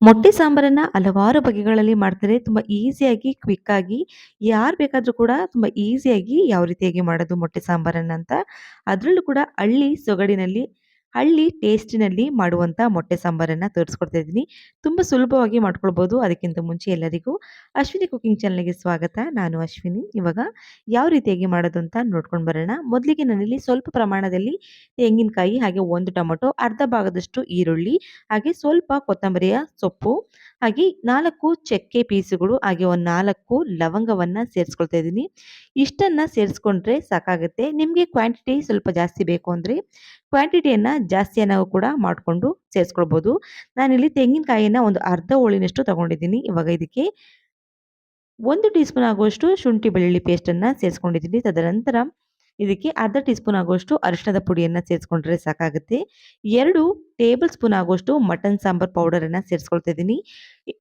ಮೊಟ್ಟೆ ಸಾಂಬಾರನ್ನ ಹಲವಾರು ಬಗೆಗಳಲ್ಲಿ ಮಾಡ್ತಾರೆ. ತುಂಬಾ ಈಸಿಯಾಗಿ, ಕ್ವಿಕ್ ಆಗಿ ಯಾರು ಬೇಕಾದ್ರೂ ಕೂಡ ತುಂಬಾ ಈಸಿಯಾಗಿ ಯಾವ ರೀತಿಯಾಗಿ ಮಾಡೋದು ಮೊಟ್ಟೆ ಸಾಂಬಾರನ್ನ ಅಂತ. ಅದರಲ್ಲೂ ಕೂಡ ಹಳ್ಳಿ ಸೊಗಡಿನಲ್ಲಿ, ಹಳ್ಳಿ ಟೇಸ್ಟಿನಲ್ಲಿ ಮಾಡುವಂತ ಮೊಟ್ಟೆ ಸಾಂಬಾರನ್ನ ತೋರಿಸ್ಕೊಡ್ತಾ ಇದ್ದೀನಿ. ತುಂಬಾ ಸುಲಭವಾಗಿ ಮಾಡ್ಕೊಳ್ಬೋದು. ಅದಕ್ಕಿಂತ ಮುಂಚೆ ಎಲ್ಲರಿಗೂ ಅಶ್ವಿನಿ ಕುಕಿಂಗ್ ಚಾನಲ್‌ಗೆ ಸ್ವಾಗತ. ನಾನು ಅಶ್ವಿನಿ. ಇವಾಗ ಯಾವ ರೀತಿಯಾಗಿ ಮಾಡೋದು ಅಂತ ನೋಡ್ಕೊಂಡು ಬರೋಣ. ಮೊದಲಿಗೆ ನಾನಿಲ್ಲಿ ಸ್ವಲ್ಪ ಪ್ರಮಾಣದಲ್ಲಿ ತೆಂಗಿನಕಾಯಿ, ಹಾಗೆ 1 ಟೊಮೆಟೊ, ಅರ್ಧ ಭಾಗದಷ್ಟು ಈರುಳ್ಳಿ, ಹಾಗೆ ಸ್ವಲ್ಪ ಕೊತ್ತಂಬರಿಯ ಸೊಪ್ಪು, ಹಾಗೆ 4 ಚಕ್ಕೆ ಪೀಸುಗಳು, ಹಾಗೆ ಒಂದು 4 ಲವಂಗವನ್ನ ಸೇರಿಸ್ಕೊಳ್ತಾ ಇದ್ದೀನಿ. ಇಷ್ಟನ್ನ ಸೇರಿಸ್ಕೊಂಡ್ರೆ ಸಾಕಾಗುತ್ತೆ. ನಿಮಗೆ ಕ್ವಾಂಟಿಟಿ ಸ್ವಲ್ಪ ಜಾಸ್ತಿ ಬೇಕು ಅಂದರೆ ಕ್ವಾಂಟಿಟಿಯನ್ನ ಜಾಸ್ತಿಯನ್ನಾಗೂ ಕೂಡ ಮಾಡಿಕೊಂಡು ಸೇರಿಸ್ಕೊಳ್ಬೋದು. ನಾನಿಲ್ಲಿ ತೆಂಗಿನಕಾಯಿಯನ್ನ ಒಂದು ಅರ್ಧ ಹೋಳಿನಷ್ಟು ತಗೊಂಡಿದ್ದೀನಿ. ಇವಾಗ ಇದಕ್ಕೆ 1 ಟೀ ಸ್ಪೂನ್ ಆಗುವಷ್ಟು ಶುಂಠಿ ಬೆಳ್ಳುಳ್ಳಿ ಪೇಸ್ಟನ್ನ ಸೇರಿಸ್ಕೊಂಡಿದ್ದೀನಿ. ತದನಂತರ ಇದಕ್ಕೆ ಅರ್ಧ ಟೀ ಸ್ಪೂನ್ ಆಗುವಷ್ಟು ಅರಿಶಿಣದ ಪುಡಿಯನ್ನ ಸೇರಿಸ್ಕೊಂಡ್ರೆ ಸಾಕಾಗುತ್ತೆ. 2 ಟೇಬಲ್ ಸ್ಪೂನ್ ಆಗುವಷ್ಟು ಮಟನ್ ಸಾಂಬಾರ್ ಪೌಡರನ್ನ ಸೇರಿಸ್ಕೊಳ್ತಾ ಇದ್ದೀನಿ.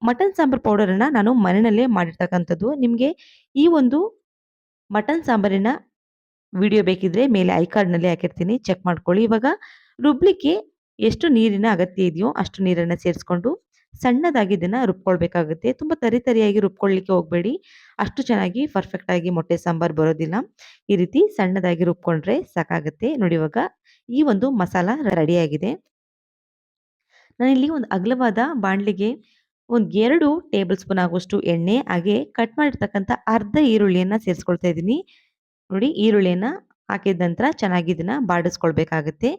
ಮಟನ್ ಸಾಂಬಾರ್ ಪೌಡರನ್ನ ನಾನು ಮನೆಯಲ್ಲೇ ಮಾಡಿರ್ತಕ್ಕಂಥದ್ದು. ನಿಮಗೆ ಈ ಒಂದು ಮಟನ್ ಸಾಂಬಾರಿನ ವಿಡಿಯೋ ಬೇಕಿದ್ರೆ ಮೇಲೆ ಐ ಕಾರ್ಡ್‌ನಲ್ಲಿ ಹಾಕಿರ್ತೀನಿ, ಚೆಕ್ ಮಾಡ್ಕೊಳ್ಳಿ. ಇವಾಗ ರುಬ್ಲಿಕ್ಕೆ ಎಷ್ಟು ನೀರಿನ ಅಗತ್ಯ ಇದೆಯೋ ಅಷ್ಟು ನೀರನ್ನ ಸೇರಿಸ್ಕೊಂಡು ಸಣ್ಣದಾಗಿ ಇದನ್ನ ರುಬ್ಕೊಳ್ಬೇಕಾಗುತ್ತೆ. ತುಂಬಾ ತರಿಯಾಗಿ ರುಬ್ಕೊಳ್ಳಿಕ್ಕೆ ಹೋಗಬೇಡಿ. ಅಷ್ಟು ಚೆನ್ನಾಗಿ ಪರ್ಫೆಕ್ಟ್ ಆಗಿ ಮೊಟ್ಟೆ ಸಾಂಬಾರ್ ಬರೋದಿಲ್ಲ. ಈ ರೀತಿ ಸಣ್ಣದಾಗಿ ರುಬ್ಕೊಂಡ್ರೆ ಸಾಕಾಗುತ್ತೆ. ನೋಡಿ ಇವಾಗ ಈ ಒಂದು ಮಸಾಲ ರೆಡಿಯಾಗಿದೆ. ನಾನಿಲ್ಲಿ ಒಂದು ಅಗಲವಾದ ಬಾಣಲಿಗೆ ಒಂದು 2 ಟೇಬಲ್ ಸ್ಪೂನ್ ಆಗುವಷ್ಟು ಎಣ್ಣೆ, ಹಾಗೆ ಕಟ್ ಮಾಡಿರ್ತಕ್ಕಂಥ ಅರ್ಧ ಈರುಳ್ಳಿಯನ್ನ ಸೇರಿಸ್ಕೊಳ್ತಾ ಇದ್ದೀನಿ. ನೋಡಿ ಈರುಳ್ಳಿಯನ್ನ ಹಾಕಿದ ನಂತರ ಚೆನ್ನಾಗಿ ಇದನ್ನ ಬಾಡಿಸ್ಕೊಳ್ಬೇಕಾಗುತ್ತೆ.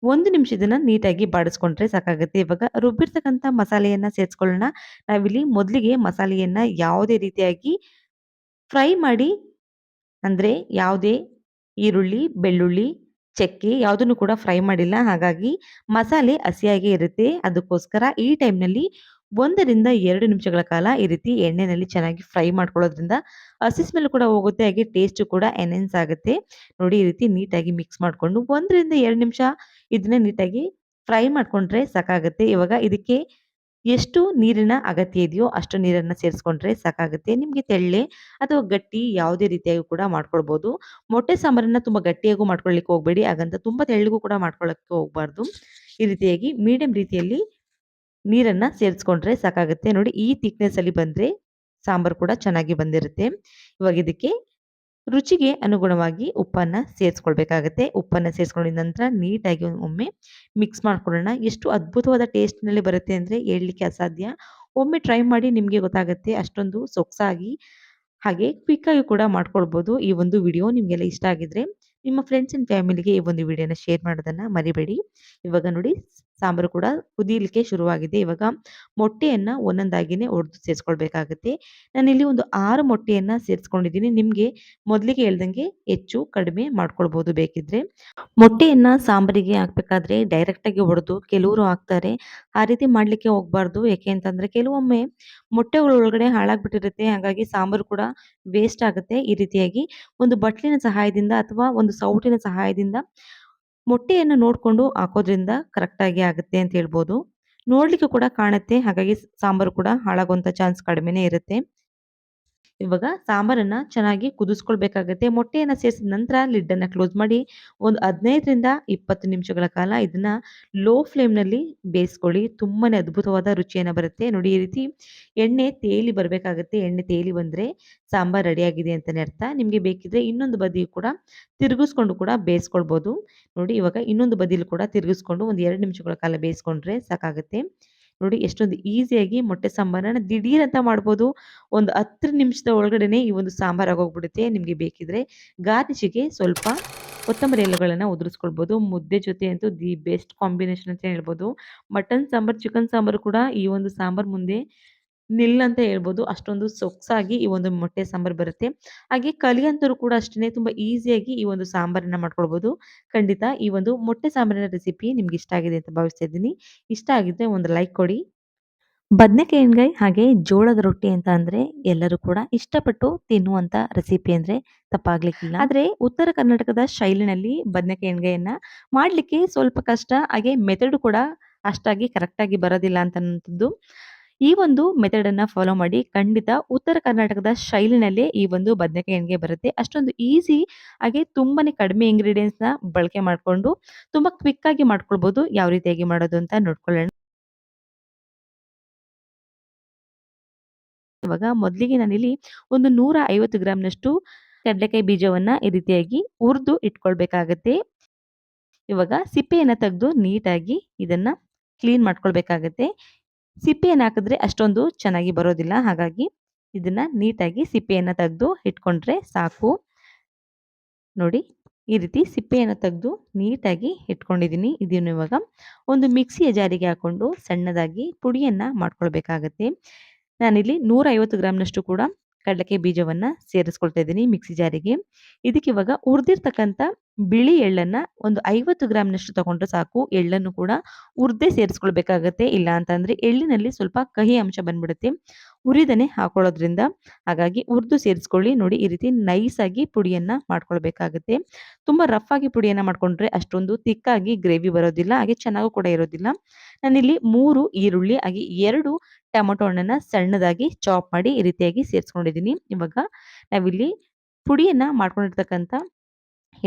1 ನಿಮಿಷ ಇದನ್ನ ನೀಟಾಗಿ ಬಾಡಿಸ್ಕೊಂಡ್ರೆ ಸಾಕಾಗುತ್ತೆ. ಇವಾಗ ರುಬ್ಬಿರ್ತಕ್ಕಂಥ ಮಸಾಲೆಯನ್ನ ಸೇರಿಸ್ಕೊಳ್ಳೋಣ. ನಾವಿಲ್ಲಿ ಮೊದಲಿಗೆ ಮಸಾಲೆಯನ್ನ ಯಾವುದೇ ರೀತಿಯಾಗಿ ಫ್ರೈ ಮಾಡಿ, ಅಂದ್ರೆ ಯಾವುದೇ ಈರುಳ್ಳಿ, ಬೆಳ್ಳುಳ್ಳಿ, ಚಕ್ಕೆ ಯಾವುದನ್ನು ಕೂಡ ಫ್ರೈ ಮಾಡಿಲ್ಲ. ಹಾಗಾಗಿ ಮಸಾಲೆ ಹಸಿಯಾಗೇ ಇರುತ್ತೆ. ಅದಕ್ಕೋಸ್ಕರ ಈ ಟೈಮ್‌ನಲ್ಲಿ 1 ರಿಂದ 2 ನಿಮಿಷಗಳ ಕಾಲ ಈ ರೀತಿ ಎಣ್ಣೆನಲ್ಲಿ ಚೆನ್ನಾಗಿ ಫ್ರೈ ಮಾಡ್ಕೊಳ್ಳೋದ್ರಿಂದ ಹಸಿ ಸ್ಮೆಲ್ ಕೂಡ ಹೋಗುತ್ತೆ, ಹಾಗೆ ಟೇಸ್ಟ್ ಕೂಡ ಎನ್ಹಾನ್ಸ್ ಆಗುತ್ತೆ. ನೋಡಿ ಈ ರೀತಿ ನೀಟಾಗಿ ಮಿಕ್ಸ್ ಮಾಡಿಕೊಂಡು 1 ರಿಂದ 2 ನಿಮಿಷ ಇದನ್ನ ನೀಟಾಗಿ ಫ್ರೈ ಮಾಡ್ಕೊಂಡ್ರೆ ಸಾಕಾಗುತ್ತೆ. ಇವಾಗ ಇದಕ್ಕೆ ಎಷ್ಟು ನೀರಿನ ಅಗತ್ಯ ಇದೆಯೋ ಅಷ್ಟು ನೀರನ್ನ ಸೇರಿಸ್ಕೊಂಡ್ರೆ ಸಾಕಾಗುತ್ತೆ. ನಿಮ್ಗೆ ತೆಳ್ಳೆ ಅಥವಾ ಗಟ್ಟಿ ಯಾವುದೇ ರೀತಿಯಾಗಿ ಕೂಡ ಮಾಡ್ಕೊಳ್ಬೋದು. ಮೊಟ್ಟೆ ಸಾಂಬಾರನ್ನ ತುಂಬಾ ಗಟ್ಟಿಯಾಗೂ ಮಾಡ್ಕೊಳ್ಳಿಕ್ಕೆ ಹೋಗಬೇಡಿ. ಹಾಗಂತ ತುಂಬಾ ತೆಳ್ಳಗೂ ಕೂಡ ಮಾಡ್ಕೊಳ್ಳಕ್ಕೆ ಹೋಗಬಾರ್ದು. ಈ ರೀತಿಯಾಗಿ ಮೀಡಿಯಂ ರೀತಿಯಲ್ಲಿ ನೀರನ್ನ ಸೇರಿಸ್ಕೊಂಡ್ರೆ ಸಾಕಾಗುತ್ತೆ. ನೋಡಿ ಈ ಥಿಕ್ನೆಸ್ ಅಲ್ಲಿ ಬಂದ್ರೆ ಸಾಂಬಾರು ಕೂಡ ಚೆನ್ನಾಗಿ ಬಂದಿರುತ್ತೆ. ಇವಾಗ ಇದಕ್ಕೆ ರುಚಿಗೆ ಅನುಗುಣವಾಗಿ ಉಪ್ಪನ್ನ ಸೇರಿಸ್ಕೊಳ್ಬೇಕಾಗತ್ತೆ. ಉಪ್ಪನ್ನ ಸೇರಿಸ್ಕೊಂಡಿದ ನಂತರ ನೀಟಾಗಿ ಒಮ್ಮೆ ಮಿಕ್ಸ್ ಮಾಡ್ಕೊಳ್ಳೋಣ. ಎಷ್ಟು ಅದ್ಭುತವಾದ ಟೇಸ್ಟ್‌ನಲ್ಲಿ ಬರುತ್ತೆ ಅಂದ್ರೆ ಹೇಳ್ಲಿಕ್ಕೆ ಅಸಾಧ್ಯ. ಒಮ್ಮೆ ಟ್ರೈ ಮಾಡಿ ನಿಮ್ಗೆ ಗೊತ್ತಾಗುತ್ತೆ. ಅಷ್ಟೊಂದು ಸೊಗಸಾಗಿ ಹಾಗೆ ಕ್ವಿಕ್ ಆಗಿ ಕೂಡ ಮಾಡ್ಕೊಳ್ಬೋದು. ಈ ಒಂದು ವಿಡಿಯೋ ನಿಮ್ಗೆಲ್ಲ ಇಷ್ಟ ಆಗಿದ್ರೆ ನಿಮ್ಮ ಫ್ರೆಂಡ್ಸ್ ಅಂಡ್ ಫ್ಯಾಮಿಲಿಗೆ ಈ ಒಂದು ವಿಡಿಯೋನ ಶೇರ್ ಮಾಡೋದನ್ನ ಮರಿಬೇಡಿ. ಇವಾಗ ನೋಡಿ ಸಾಂಬಾರು ಕೂಡ ಕುದೀಲಿಕ್ಕೆ ಶುರುವಾಗಿದೆ. ಇವಾಗ ಮೊಟ್ಟೆಯನ್ನ ಒಂದೊಂದಾಗಿನೇ ಒಡೆದು ಸೇರಿಸ್ಕೊಳ್ಬೇಕಾಗುತ್ತೆ. ನಾನಿಲ್ಲಿ ಒಂದು 6 ಮೊಟ್ಟೆಯನ್ನ ಸೇರಿಸ್ಕೊಂಡಿದ್ದೀನಿ. ನಿಮ್ಗೆ ಮೊದಲಿಗೆ ಹೇಳ್ದಂಗೆ ಹೆಚ್ಚು ಕಡಿಮೆ ಮಾಡ್ಕೊಳ್ಬೋದು ಬೇಕಿದ್ರೆ. ಮೊಟ್ಟೆಯನ್ನ ಸಾಂಬಾರಿಗೆ ಹಾಕ್ಬೇಕಾದ್ರೆ ಡೈರೆಕ್ಟ್ ಆಗಿ ಒಡೆದು ಕೆಲವರು ಹಾಕ್ತಾರೆ. ಆ ರೀತಿ ಮಾಡ್ಲಿಕ್ಕೆ ಹೋಗ್ಬಾರ್ದು. ಯಾಕೆ ಅಂತಂದ್ರೆ ಕೆಲವೊಮ್ಮೆ ಮೊಟ್ಟೆಗಳ ಒಳಗಡೆ ಹಾಳಾಗ್ಬಿಟ್ಟಿರುತ್ತೆ. ಹಾಗಾಗಿ ಸಾಂಬಾರು ಕೂಡ ವೇಸ್ಟ್ ಆಗುತ್ತೆ. ಈ ರೀತಿಯಾಗಿ ಒಂದು ಬಟ್ಲಿನ ಸಹಾಯದಿಂದ ಅಥವಾ ಒಂದು ಸೌಟಿನ ಸಹಾಯದಿಂದ ಮೊಟ್ಟೆಯನ್ನು ನೋಡ್ಕೊಂಡು ಹಾಕೋದ್ರಿಂದ ಕರೆಕ್ಟ್ ಆಗಿ ಆಗುತ್ತೆ ಅಂತ ಹೇಳ್ಬೋದು. ನೋಡ್ಲಿಕ್ಕೆ ಕೂಡ ಕಾಣುತ್ತೆ. ಹಾಗಾಗಿ ಸಾಂಬಾರು ಕೂಡ ಹಾಳಾಗುವಂತ ಚಾನ್ಸ್ ಕಡಿಮೆನೇ ಇರುತ್ತೆ. ಇವಾಗ ಸಾಂಬಾರನ್ನ ಚೆನ್ನಾಗಿ ಕುದಿಸ್ಕೊಳ್ಬೇಕಾಗತ್ತೆ. ಮೊಟ್ಟೆಯನ್ನ ಸೇರಿಸಿದ ನಂತರ ಲಿಡ್ ಅನ್ನ ಕ್ಲೋಸ್ ಮಾಡಿ ಒಂದು 15 ರಿಂದ 20 ನಿಮಿಷಗಳ ಕಾಲ ಇದನ್ನ ಲೋ ಫ್ಲೇಮ್‌ನಲ್ಲಿ ಬೇಯಿಸ್ಕೊಳ್ಳಿ. ತುಂಬಾನೇ ಅದ್ಭುತವಾದ ರುಚಿಯನ್ನ ಬರುತ್ತೆ. ನೋಡಿ ಈ ರೀತಿ ಎಣ್ಣೆ ತೇಲಿ ಬರ್ಬೇಕಾಗತ್ತೆ. ಎಣ್ಣೆ ತೇಲಿ ಬಂದ್ರೆ ಸಾಂಬಾರ್ ರೆಡಿ ಆಗಿದೆ ಅಂತಾನೆ ಅರ್ಥ. ನಿಮ್ಗೆ ಬೇಕಿದ್ರೆ ಇನ್ನೊಂದು ಬದಿ ಕೂಡ ತಿರುಗಿಸ್ಕೊಂಡು ಕೂಡ ಬೇಯಿಸ್ಕೊಳ್ಬೋದು. ನೋಡಿ ಇವಾಗ ಇನ್ನೊಂದು ಬದಿಲು ಕೂಡ ತಿರುಗಿಸ್ಕೊಂಡು ಒಂದು 2 ನಿಮಿಷಗಳ ಕಾಲ ಬೇಯಿಸ್ಕೊಂಡ್ರೆ ಸಾಕಾಗುತ್ತೆ. ನೋಡಿ ಎಷ್ಟೊಂದು ಈಸಿಯಾಗಿ ಮೊಟ್ಟೆ ಸಾಂಬಾರನ್ನ ದಿಢೀರ್ ಅಂತ ಮಾಡ್ಬೋದು. ಒಂದು 10 ನಿಮಿಷದ ಒಳಗಡೆನೆ ಈ ಒಂದು ಸಾಂಬಾರ್ ಆಗೋಗ್ಬಿಡುತ್ತೆ. ನಿಮ್ಗೆ ಬೇಕಿದ್ರೆ ಗಾರ್ನಿಷಿಗೆ ಸ್ವಲ್ಪ ಕೊತ್ತಂಬರಿ ಎಲೆಗಳನ್ನ ಉದುರಿಸ್ಕೊಳ್ಬೋದು. ಮುದ್ದೆ ಜೊತೆ ಅಂತೂ ದಿ ಬೆಸ್ಟ್ ಕಾಂಬಿನೇಷನ್ ಅಂತ ಹೇಳ್ಬೋದು. ಮಟನ್ ಸಾಂಬಾರ್, ಚಿಕನ್ ಸಾಂಬಾರು ಕೂಡ ಈ ಒಂದು ಸಾಂಬಾರ್ ಮುಂದೆ ನಿಲ್ ಅಂತ ಹೇಳ್ಬೋದು. ಅಷ್ಟೊಂದು ಸೊಗಸಾಗಿ ಈ ಒಂದು ಮೊಟ್ಟೆ ಸಾಂಬಾರ್ ಬರುತ್ತೆ. ಹಾಗೆ ಕಲಿಯಂತರು ಕೂಡ ಅಷ್ಟೇನೆ ತುಂಬಾ ಈಸಿಯಾಗಿ ಈ ಒಂದು ಸಾಂಬಾರನ್ನ ಮಾಡ್ಕೊಳ್ಬೋದು. ಖಂಡಿತ ಈ ಒಂದು ಮೊಟ್ಟೆ ಸಾಂಬಾರಿನ ರೆಸಿಪಿ ನಿಮ್ಗೆ ಇಷ್ಟ ಆಗಿದೆ ಅಂತ ಭಾವಿಸ್ತಾ ಇದ್ದೀನಿ. ಇಷ್ಟ ಆಗಿದ್ರೆ ಒಂದು ಲೈಕ್ ಕೊಡಿ. ಬದನೆಕಾಯಿ ಎಣ್ಗಾಯಿ ಹಾಗೆ ಜೋಳದ ರೊಟ್ಟಿ ಅಂತ ಅಂದ್ರೆ ಎಲ್ಲರೂ ಕೂಡ ಇಷ್ಟಪಟ್ಟು ತಿನ್ನುವಂತ ರೆಸಿಪಿ ಅಂದ್ರೆ ತಪ್ಪಾಗ್ಲಿಕ್ಕಿಲ್ಲ. ಆದ್ರೆ ಉತ್ತರ ಕರ್ನಾಟಕದ ಶೈಲಿನಲ್ಲಿ ಬದನೆಕಾಯಿ ಎಣ್ಗಾಯನ್ನ ಮಾಡ್ಲಿಕ್ಕೆ ಸ್ವಲ್ಪ ಕಷ್ಟ, ಹಾಗೆ ಮೆಥಡ್ ಕೂಡ ಅಷ್ಟಾಗಿ ಕರೆಕ್ಟ್ ಆಗಿ ಬರೋದಿಲ್ಲ ಅಂತನ್ನೋಂಥದ್ದು. ಈ ಒಂದು ಮೆಥಡ್ ಅನ್ನ ಫಾಲೋ ಮಾಡಿ ಖಂಡಿತ ಉತ್ತರ ಕರ್ನಾಟಕದ ಶೈಲಿನಲ್ಲೇ ಈ ಒಂದು ಬದನೆಕಾಯಿ ಎಣ್ಗಾಯಿ ಬರುತ್ತೆ. ಅಷ್ಟೊಂದು ಈಸಿ, ಹಾಗೆ ತುಂಬಾನೇ ಕಡಿಮೆ ಇಂಗ್ರೀಡಿಯೆಂಟ್ಸ್ ನ ಬಳಕೆ ಮಾಡ್ಕೊಂಡು ತುಂಬಾ ಕ್ವಿಕ್ ಆಗಿ ಮಾಡ್ಕೊಳ್ಬಹುದು. ಯಾವ ರೀತಿಯಾಗಿ ಮಾಡೋದು ಅಂತ ನೋಡ್ಕೊಳ್ಳೋಣ. ಇವಾಗ ಮೊದಲಿಗೆ ನಾನಿಲ್ಲಿ ಒಂದು 150 ಗ್ರಾಂನಷ್ಟು ಕಡಲೆಕಾಯಿ ಬೀಜವನ್ನ ಈ ರೀತಿಯಾಗಿ ಹುರಿದು ಇಟ್ಕೊಳ್ಬೇಕಾಗತ್ತೆ. ಇವಾಗ ಸಿಪ್ಪೆಯನ್ನ ತೆಗೆದು ನೀಟಾಗಿ ಇದನ್ನ ಕ್ಲೀನ್ ಮಾಡ್ಕೊಳ್ಬೇಕಾಗತ್ತೆ. ಸಿಪ್ಪೆಯನ್ನ ಹಾಕಿದ್ರೆ ಅಷ್ಟೊಂದು ಚೆನ್ನಾಗಿ ಬರೋದಿಲ್ಲ. ಹಾಗಾಗಿ ಇದನ್ನ ನೀಟಾಗಿ ಸಿಪ್ಪೆಯನ್ನ ತೆಗೆದು ಇಟ್ಕೊಂಡ್ರೆ ಸಾಕು. ನೋಡಿ, ಈ ರೀತಿ ಸಿಪ್ಪೆಯನ್ನು ತೆಗೆದು ನೀಟಾಗಿ ಇಟ್ಕೊಂಡಿದ್ದೀನಿ. ಇದನ್ನು ಇವಾಗ ಒಂದು ಮಿಕ್ಸಿಯ ಜಾರಿಗೆ ಹಾಕೊಂಡು ಸಣ್ಣದಾಗಿ ಪುಡಿಯನ್ನ ಮಾಡ್ಕೊಳ್ಬೇಕಾಗತ್ತೆ. ನಾನಿಲ್ಲಿ 150 ಗ್ರಾಂನಷ್ಟು ಕೂಡ ಕಡಲೆಕಾಯಿ ಬೀಜವನ್ನ ಸೇರಿಸ್ಕೊಳ್ತಾ ಇದ್ದೀನಿ ಮಿಕ್ಸಿ ಜಾರಿಗೆ. ಇದಕ್ಕೆ ಇವಾಗ ಹುರಿದಿರ್ತಕ್ಕಂಥ ಬಿಳಿ ಎಳ್ಳನ್ನ ಒಂದು 50 ಗ್ರಾಂನಷ್ಟು ತಗೊಂಡ್ರೆ ಸಾಕು. ಎಳ್ಳನ್ನು ಕೂಡ ಹುರಿದೇ ಸೇರಿಸ್ಕೊಳ್ಬೇಕಾಗತ್ತೆ. ಇಲ್ಲ ಅಂತಂದ್ರೆ ಎಳ್ಳಿನಲ್ಲಿ ಸ್ವಲ್ಪ ಕಹಿ ಅಂಶ ಬಂದ್ಬಿಡುತ್ತೆ ಹುರಿದನೆ ಹಾಕೊಳ್ಳೋದ್ರಿಂದ. ಹಾಗಾಗಿ ಹುರಿದು ಸೇರಿಸ್ಕೊಳ್ಳಿ. ನೋಡಿ, ಈ ರೀತಿ ನೈಸ್ ಆಗಿ ಪುಡಿಯನ್ನ ಮಾಡ್ಕೊಳ್ಬೇಕಾಗತ್ತೆ. ತುಂಬಾ ರಫ್ ಆಗಿ ಪುಡಿಯನ್ನ ಮಾಡ್ಕೊಂಡ್ರೆ ಅಷ್ಟೊಂದು ತಿಕ್ಕಾಗಿ ಗ್ರೇವಿ ಬರೋದಿಲ್ಲ, ಹಾಗೆ ಚೆನ್ನಾಗೂ ಕೂಡ ಇರೋದಿಲ್ಲ. ನಾನಿಲ್ಲಿ 3 ಈರುಳ್ಳಿ ಹಾಗೆ 2 ಟೊಮೆಟೊ ಹಣ್ಣನ್ನ ಸಣ್ಣದಾಗಿ ಚಾಪ್ ಮಾಡಿ ಈ ರೀತಿಯಾಗಿ ಸೇರಿಸ್ಕೊಂಡಿದ್ದೀನಿ. ಇವಾಗ ನಾವಿಲ್ಲಿ ಪುಡಿಯನ್ನ ಮಾಡ್ಕೊಂಡಿರ್ತಕ್ಕಂಥ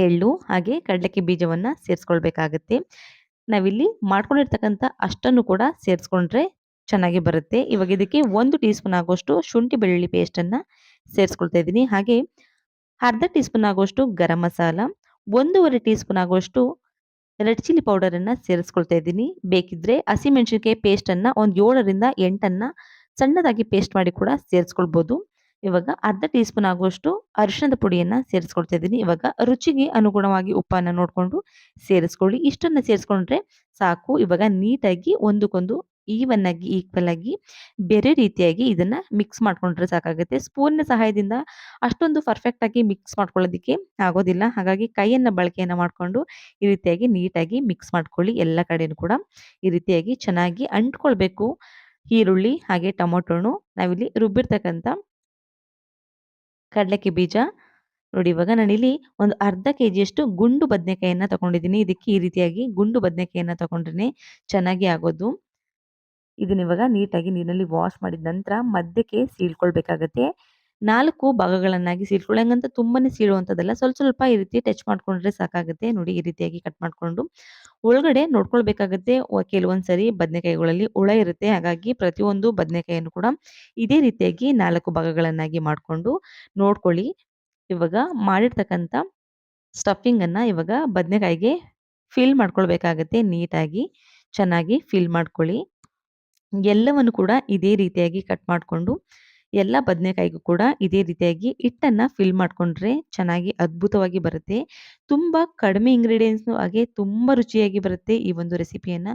ಎಳ್ಳು ಹಾಗೆ ಕಡಲೆಕಾಯಿ ಬೀಜವನ್ನ ಸೇರಿಸ್ಕೊಳ್ಬೇಕಾಗತ್ತೆ. ನಾವಿಲ್ಲಿ ಮಾಡ್ಕೊಂಡಿರ್ತಕ್ಕಂಥ ಅಷ್ಟನ್ನು ಕೂಡ ಸೇರಿಸ್ಕೊಂಡ್ರೆ ಚೆನ್ನಾಗಿ ಬರುತ್ತೆ. ಇವಾಗ ಇದಕ್ಕೆ 1 ಟೀ ಸ್ಪೂನ್ ಆಗುವಷ್ಟು ಶುಂಠಿ ಬೆಳ್ಳುಳ್ಳಿ ಪೇಸ್ಟನ್ನ ಸೇರಿಸ್ಕೊಳ್ತಾ ಇದ್ದೀನಿ. ಹಾಗೆ ಅರ್ಧ ಟೀ ಸ್ಪೂನ್ ಆಗುವಷ್ಟು ಗರಂ ಮಸಾಲ, 1 ಟೀ ಸ್ಪೂನ್ ಆಗುವಷ್ಟು ರೆಡ್ ಚಿಲ್ಲಿ ಪೌಡರನ್ನ ಸೇರಿಸ್ಕೊಳ್ತಾ ಇದ್ದೀನಿ. ಬೇಕಿದ್ರೆ ಹಸಿಮೆಣಸಿನಕಾಯಿ ಪೇಸ್ಟನ್ನ ಒಂದು 7ರಿಂದ 8 ಸಣ್ಣದಾಗಿ ಪೇಸ್ಟ್ ಮಾಡಿ ಕೂಡ ಸೇರಿಸ್ಕೊಳ್ಬೋದು. ಇವಾಗ ಅರ್ಧ ಟೀ ಸ್ಪೂನ್ ಆಗುವಷ್ಟು ಅರಿಶಿಣದ ಪುಡಿಯನ್ನ ಸೇರಿಸ್ಕೊಳ್ತಾ ಇದ್ದೀನಿ. ಇವಾಗ ರುಚಿಗೆ ಅನುಗುಣವಾಗಿ ಉಪ್ಪನ್ನ ನೋಡಿಕೊಂಡು ಸೇರಿಸ್ಕೊಳ್ಳಿ. ಇಷ್ಟನ್ನ ಸೇರಿಸ್ಕೊಂಡ್ರೆ ಸಾಕು. ಇವಾಗ ನೀಟಾಗಿ ಒಂದಕ್ಕೊಂದು ಈವನ್ ಆಗಿ ಈಕ್ವಲ್ ಆಗಿ ಬೇರೆ ರೀತಿಯಾಗಿ ಇದನ್ನ ಮಿಕ್ಸ್ ಮಾಡ್ಕೊಂಡ್ರೆ ಸಾಕಾಗುತ್ತೆ. ಸ್ಪೂನ್ನ ಸಹಾಯದಿಂದ ಅಷ್ಟೊಂದು ಪರ್ಫೆಕ್ಟ್ ಆಗಿ ಮಿಕ್ಸ್ ಮಾಡ್ಕೊಳ್ಳೋದಕ್ಕೆ ಆಗೋದಿಲ್ಲ. ಹಾಗಾಗಿ ಕೈಯನ್ನ ಬಳಕೆಯನ್ನ ಮಾಡಿಕೊಂಡು ಈ ರೀತಿಯಾಗಿ ನೀಟಾಗಿ ಮಿಕ್ಸ್ ಮಾಡ್ಕೊಳ್ಳಿ. ಎಲ್ಲ ಕಡೆನೂ ಕೂಡ ಈ ರೀತಿಯಾಗಿ ಚೆನ್ನಾಗಿ ಅಂಟ್ಕೊಳ್ಬೇಕು. ಈರುಳ್ಳಿ ಹಾಗೆ ಟೊಮೊಟೊ ಹಣ್ಣು, ನಾವಿಲ್ಲಿ ರುಬ್ಬಿರ್ತಕ್ಕಂಥ ಕಡಲೆಕಾಯಿ ಬೀಜ. ನೋಡಿ, ಇವಾಗ ನಾನಿಲ್ಲಿ ಒಂದು ಅರ್ಧ ಕೆಜಿಯಷ್ಟು ಗುಂಡು ಬದನೆಕಾಯಿಯನ್ನ ತಗೊಂಡಿದ್ದೀನಿ. ಇದಕ್ಕೆ ಈ ರೀತಿಯಾಗಿ ಗುಂಡು ಬದನೆಕಾಯಿಯನ್ನ ತಗೊಂಡ್ರೆ ಚೆನ್ನಾಗಿ ಆಗೋದು. ಇದನ್ನ ಇವಾಗ ನೀಟಾಗಿ ನೀರಿನಲ್ಲಿ ವಾಶ್ ಮಾಡಿದ ನಂತರ ಮಧ್ಯಕ್ಕೆ ಸೀಳ್ಕೊಳ್ಬೇಕಾಗತ್ತೆ. 4 ಭಾಗಗಳನ್ನಾಗಿ ಸೀಳ್ಕೊಳ್ಳಿ. ಹಂಗಂತ ತುಂಬಾನೇ ಸೀಳುವಂಥದ್ದಲ್ಲ. ಸ್ವಲ್ಪ ಸ್ವಲ್ಪ ಈ ರೀತಿ ಟಚ್ ಮಾಡ್ಕೊಂಡ್ರೆ ಸಾಕಾಗುತ್ತೆ. ನೋಡಿ, ಈ ರೀತಿಯಾಗಿ ಕಟ್ ಮಾಡ್ಕೊಂಡು ಒಳಗಡೆ ನೋಡ್ಕೊಳ್ಬೇಕಾಗತ್ತೆ. ಕೆಲವೊಂದ್ ಸರಿ ಬದನೆಕಾಯಿಗಳಲ್ಲಿ ಹುಳ ಇರುತ್ತೆ. ಹಾಗಾಗಿ ಪ್ರತಿಯೊಂದು ಬದನೆಕಾಯಿಯನ್ನು ಕೂಡ ಇದೇ ರೀತಿಯಾಗಿ 4 ಭಾಗಗಳನ್ನಾಗಿ ಮಾಡ್ಕೊಂಡು ನೋಡ್ಕೊಳ್ಳಿ. ಇವಾಗ ಮಾಡಿರ್ತಕ್ಕಂಥ ಸ್ಟಫಿಂಗ್ ಅನ್ನ ಇವಾಗ ಬದನೆಕಾಯಿಗೆ ಫಿಲ್ ಮಾಡ್ಕೊಳ್ಬೇಕಾಗತ್ತೆ. ನೀಟಾಗಿ ಚೆನ್ನಾಗಿ ಫಿಲ್ ಮಾಡ್ಕೊಳ್ಳಿ. ಎಲ್ಲವನ್ನು ಕೂಡ ಇದೇ ರೀತಿಯಾಗಿ ಕಟ್ ಮಾಡಿಕೊಂಡು ಎಲ್ಲ ಬದನೆಕಾಯಿಗೂ ಕೂಡ ಇದೇ ರೀತಿಯಾಗಿ ಹಿಟ್ಟನ್ನ ಫಿಲ್ ಮಾಡ್ಕೊಂಡ್ರೆ ಚೆನ್ನಾಗಿ ಅದ್ಭುತವಾಗಿ ಬರುತ್ತೆ. ತುಂಬಾ ಕಡಿಮೆ ಇಂಗ್ರೀಡಿಯೆಂಟ್ಸ್ ಹಾಗೆ ತುಂಬಾ ರುಚಿಯಾಗಿ ಬರುತ್ತೆ. ಈ ಒಂದು ರೆಸಿಪಿಯನ್ನ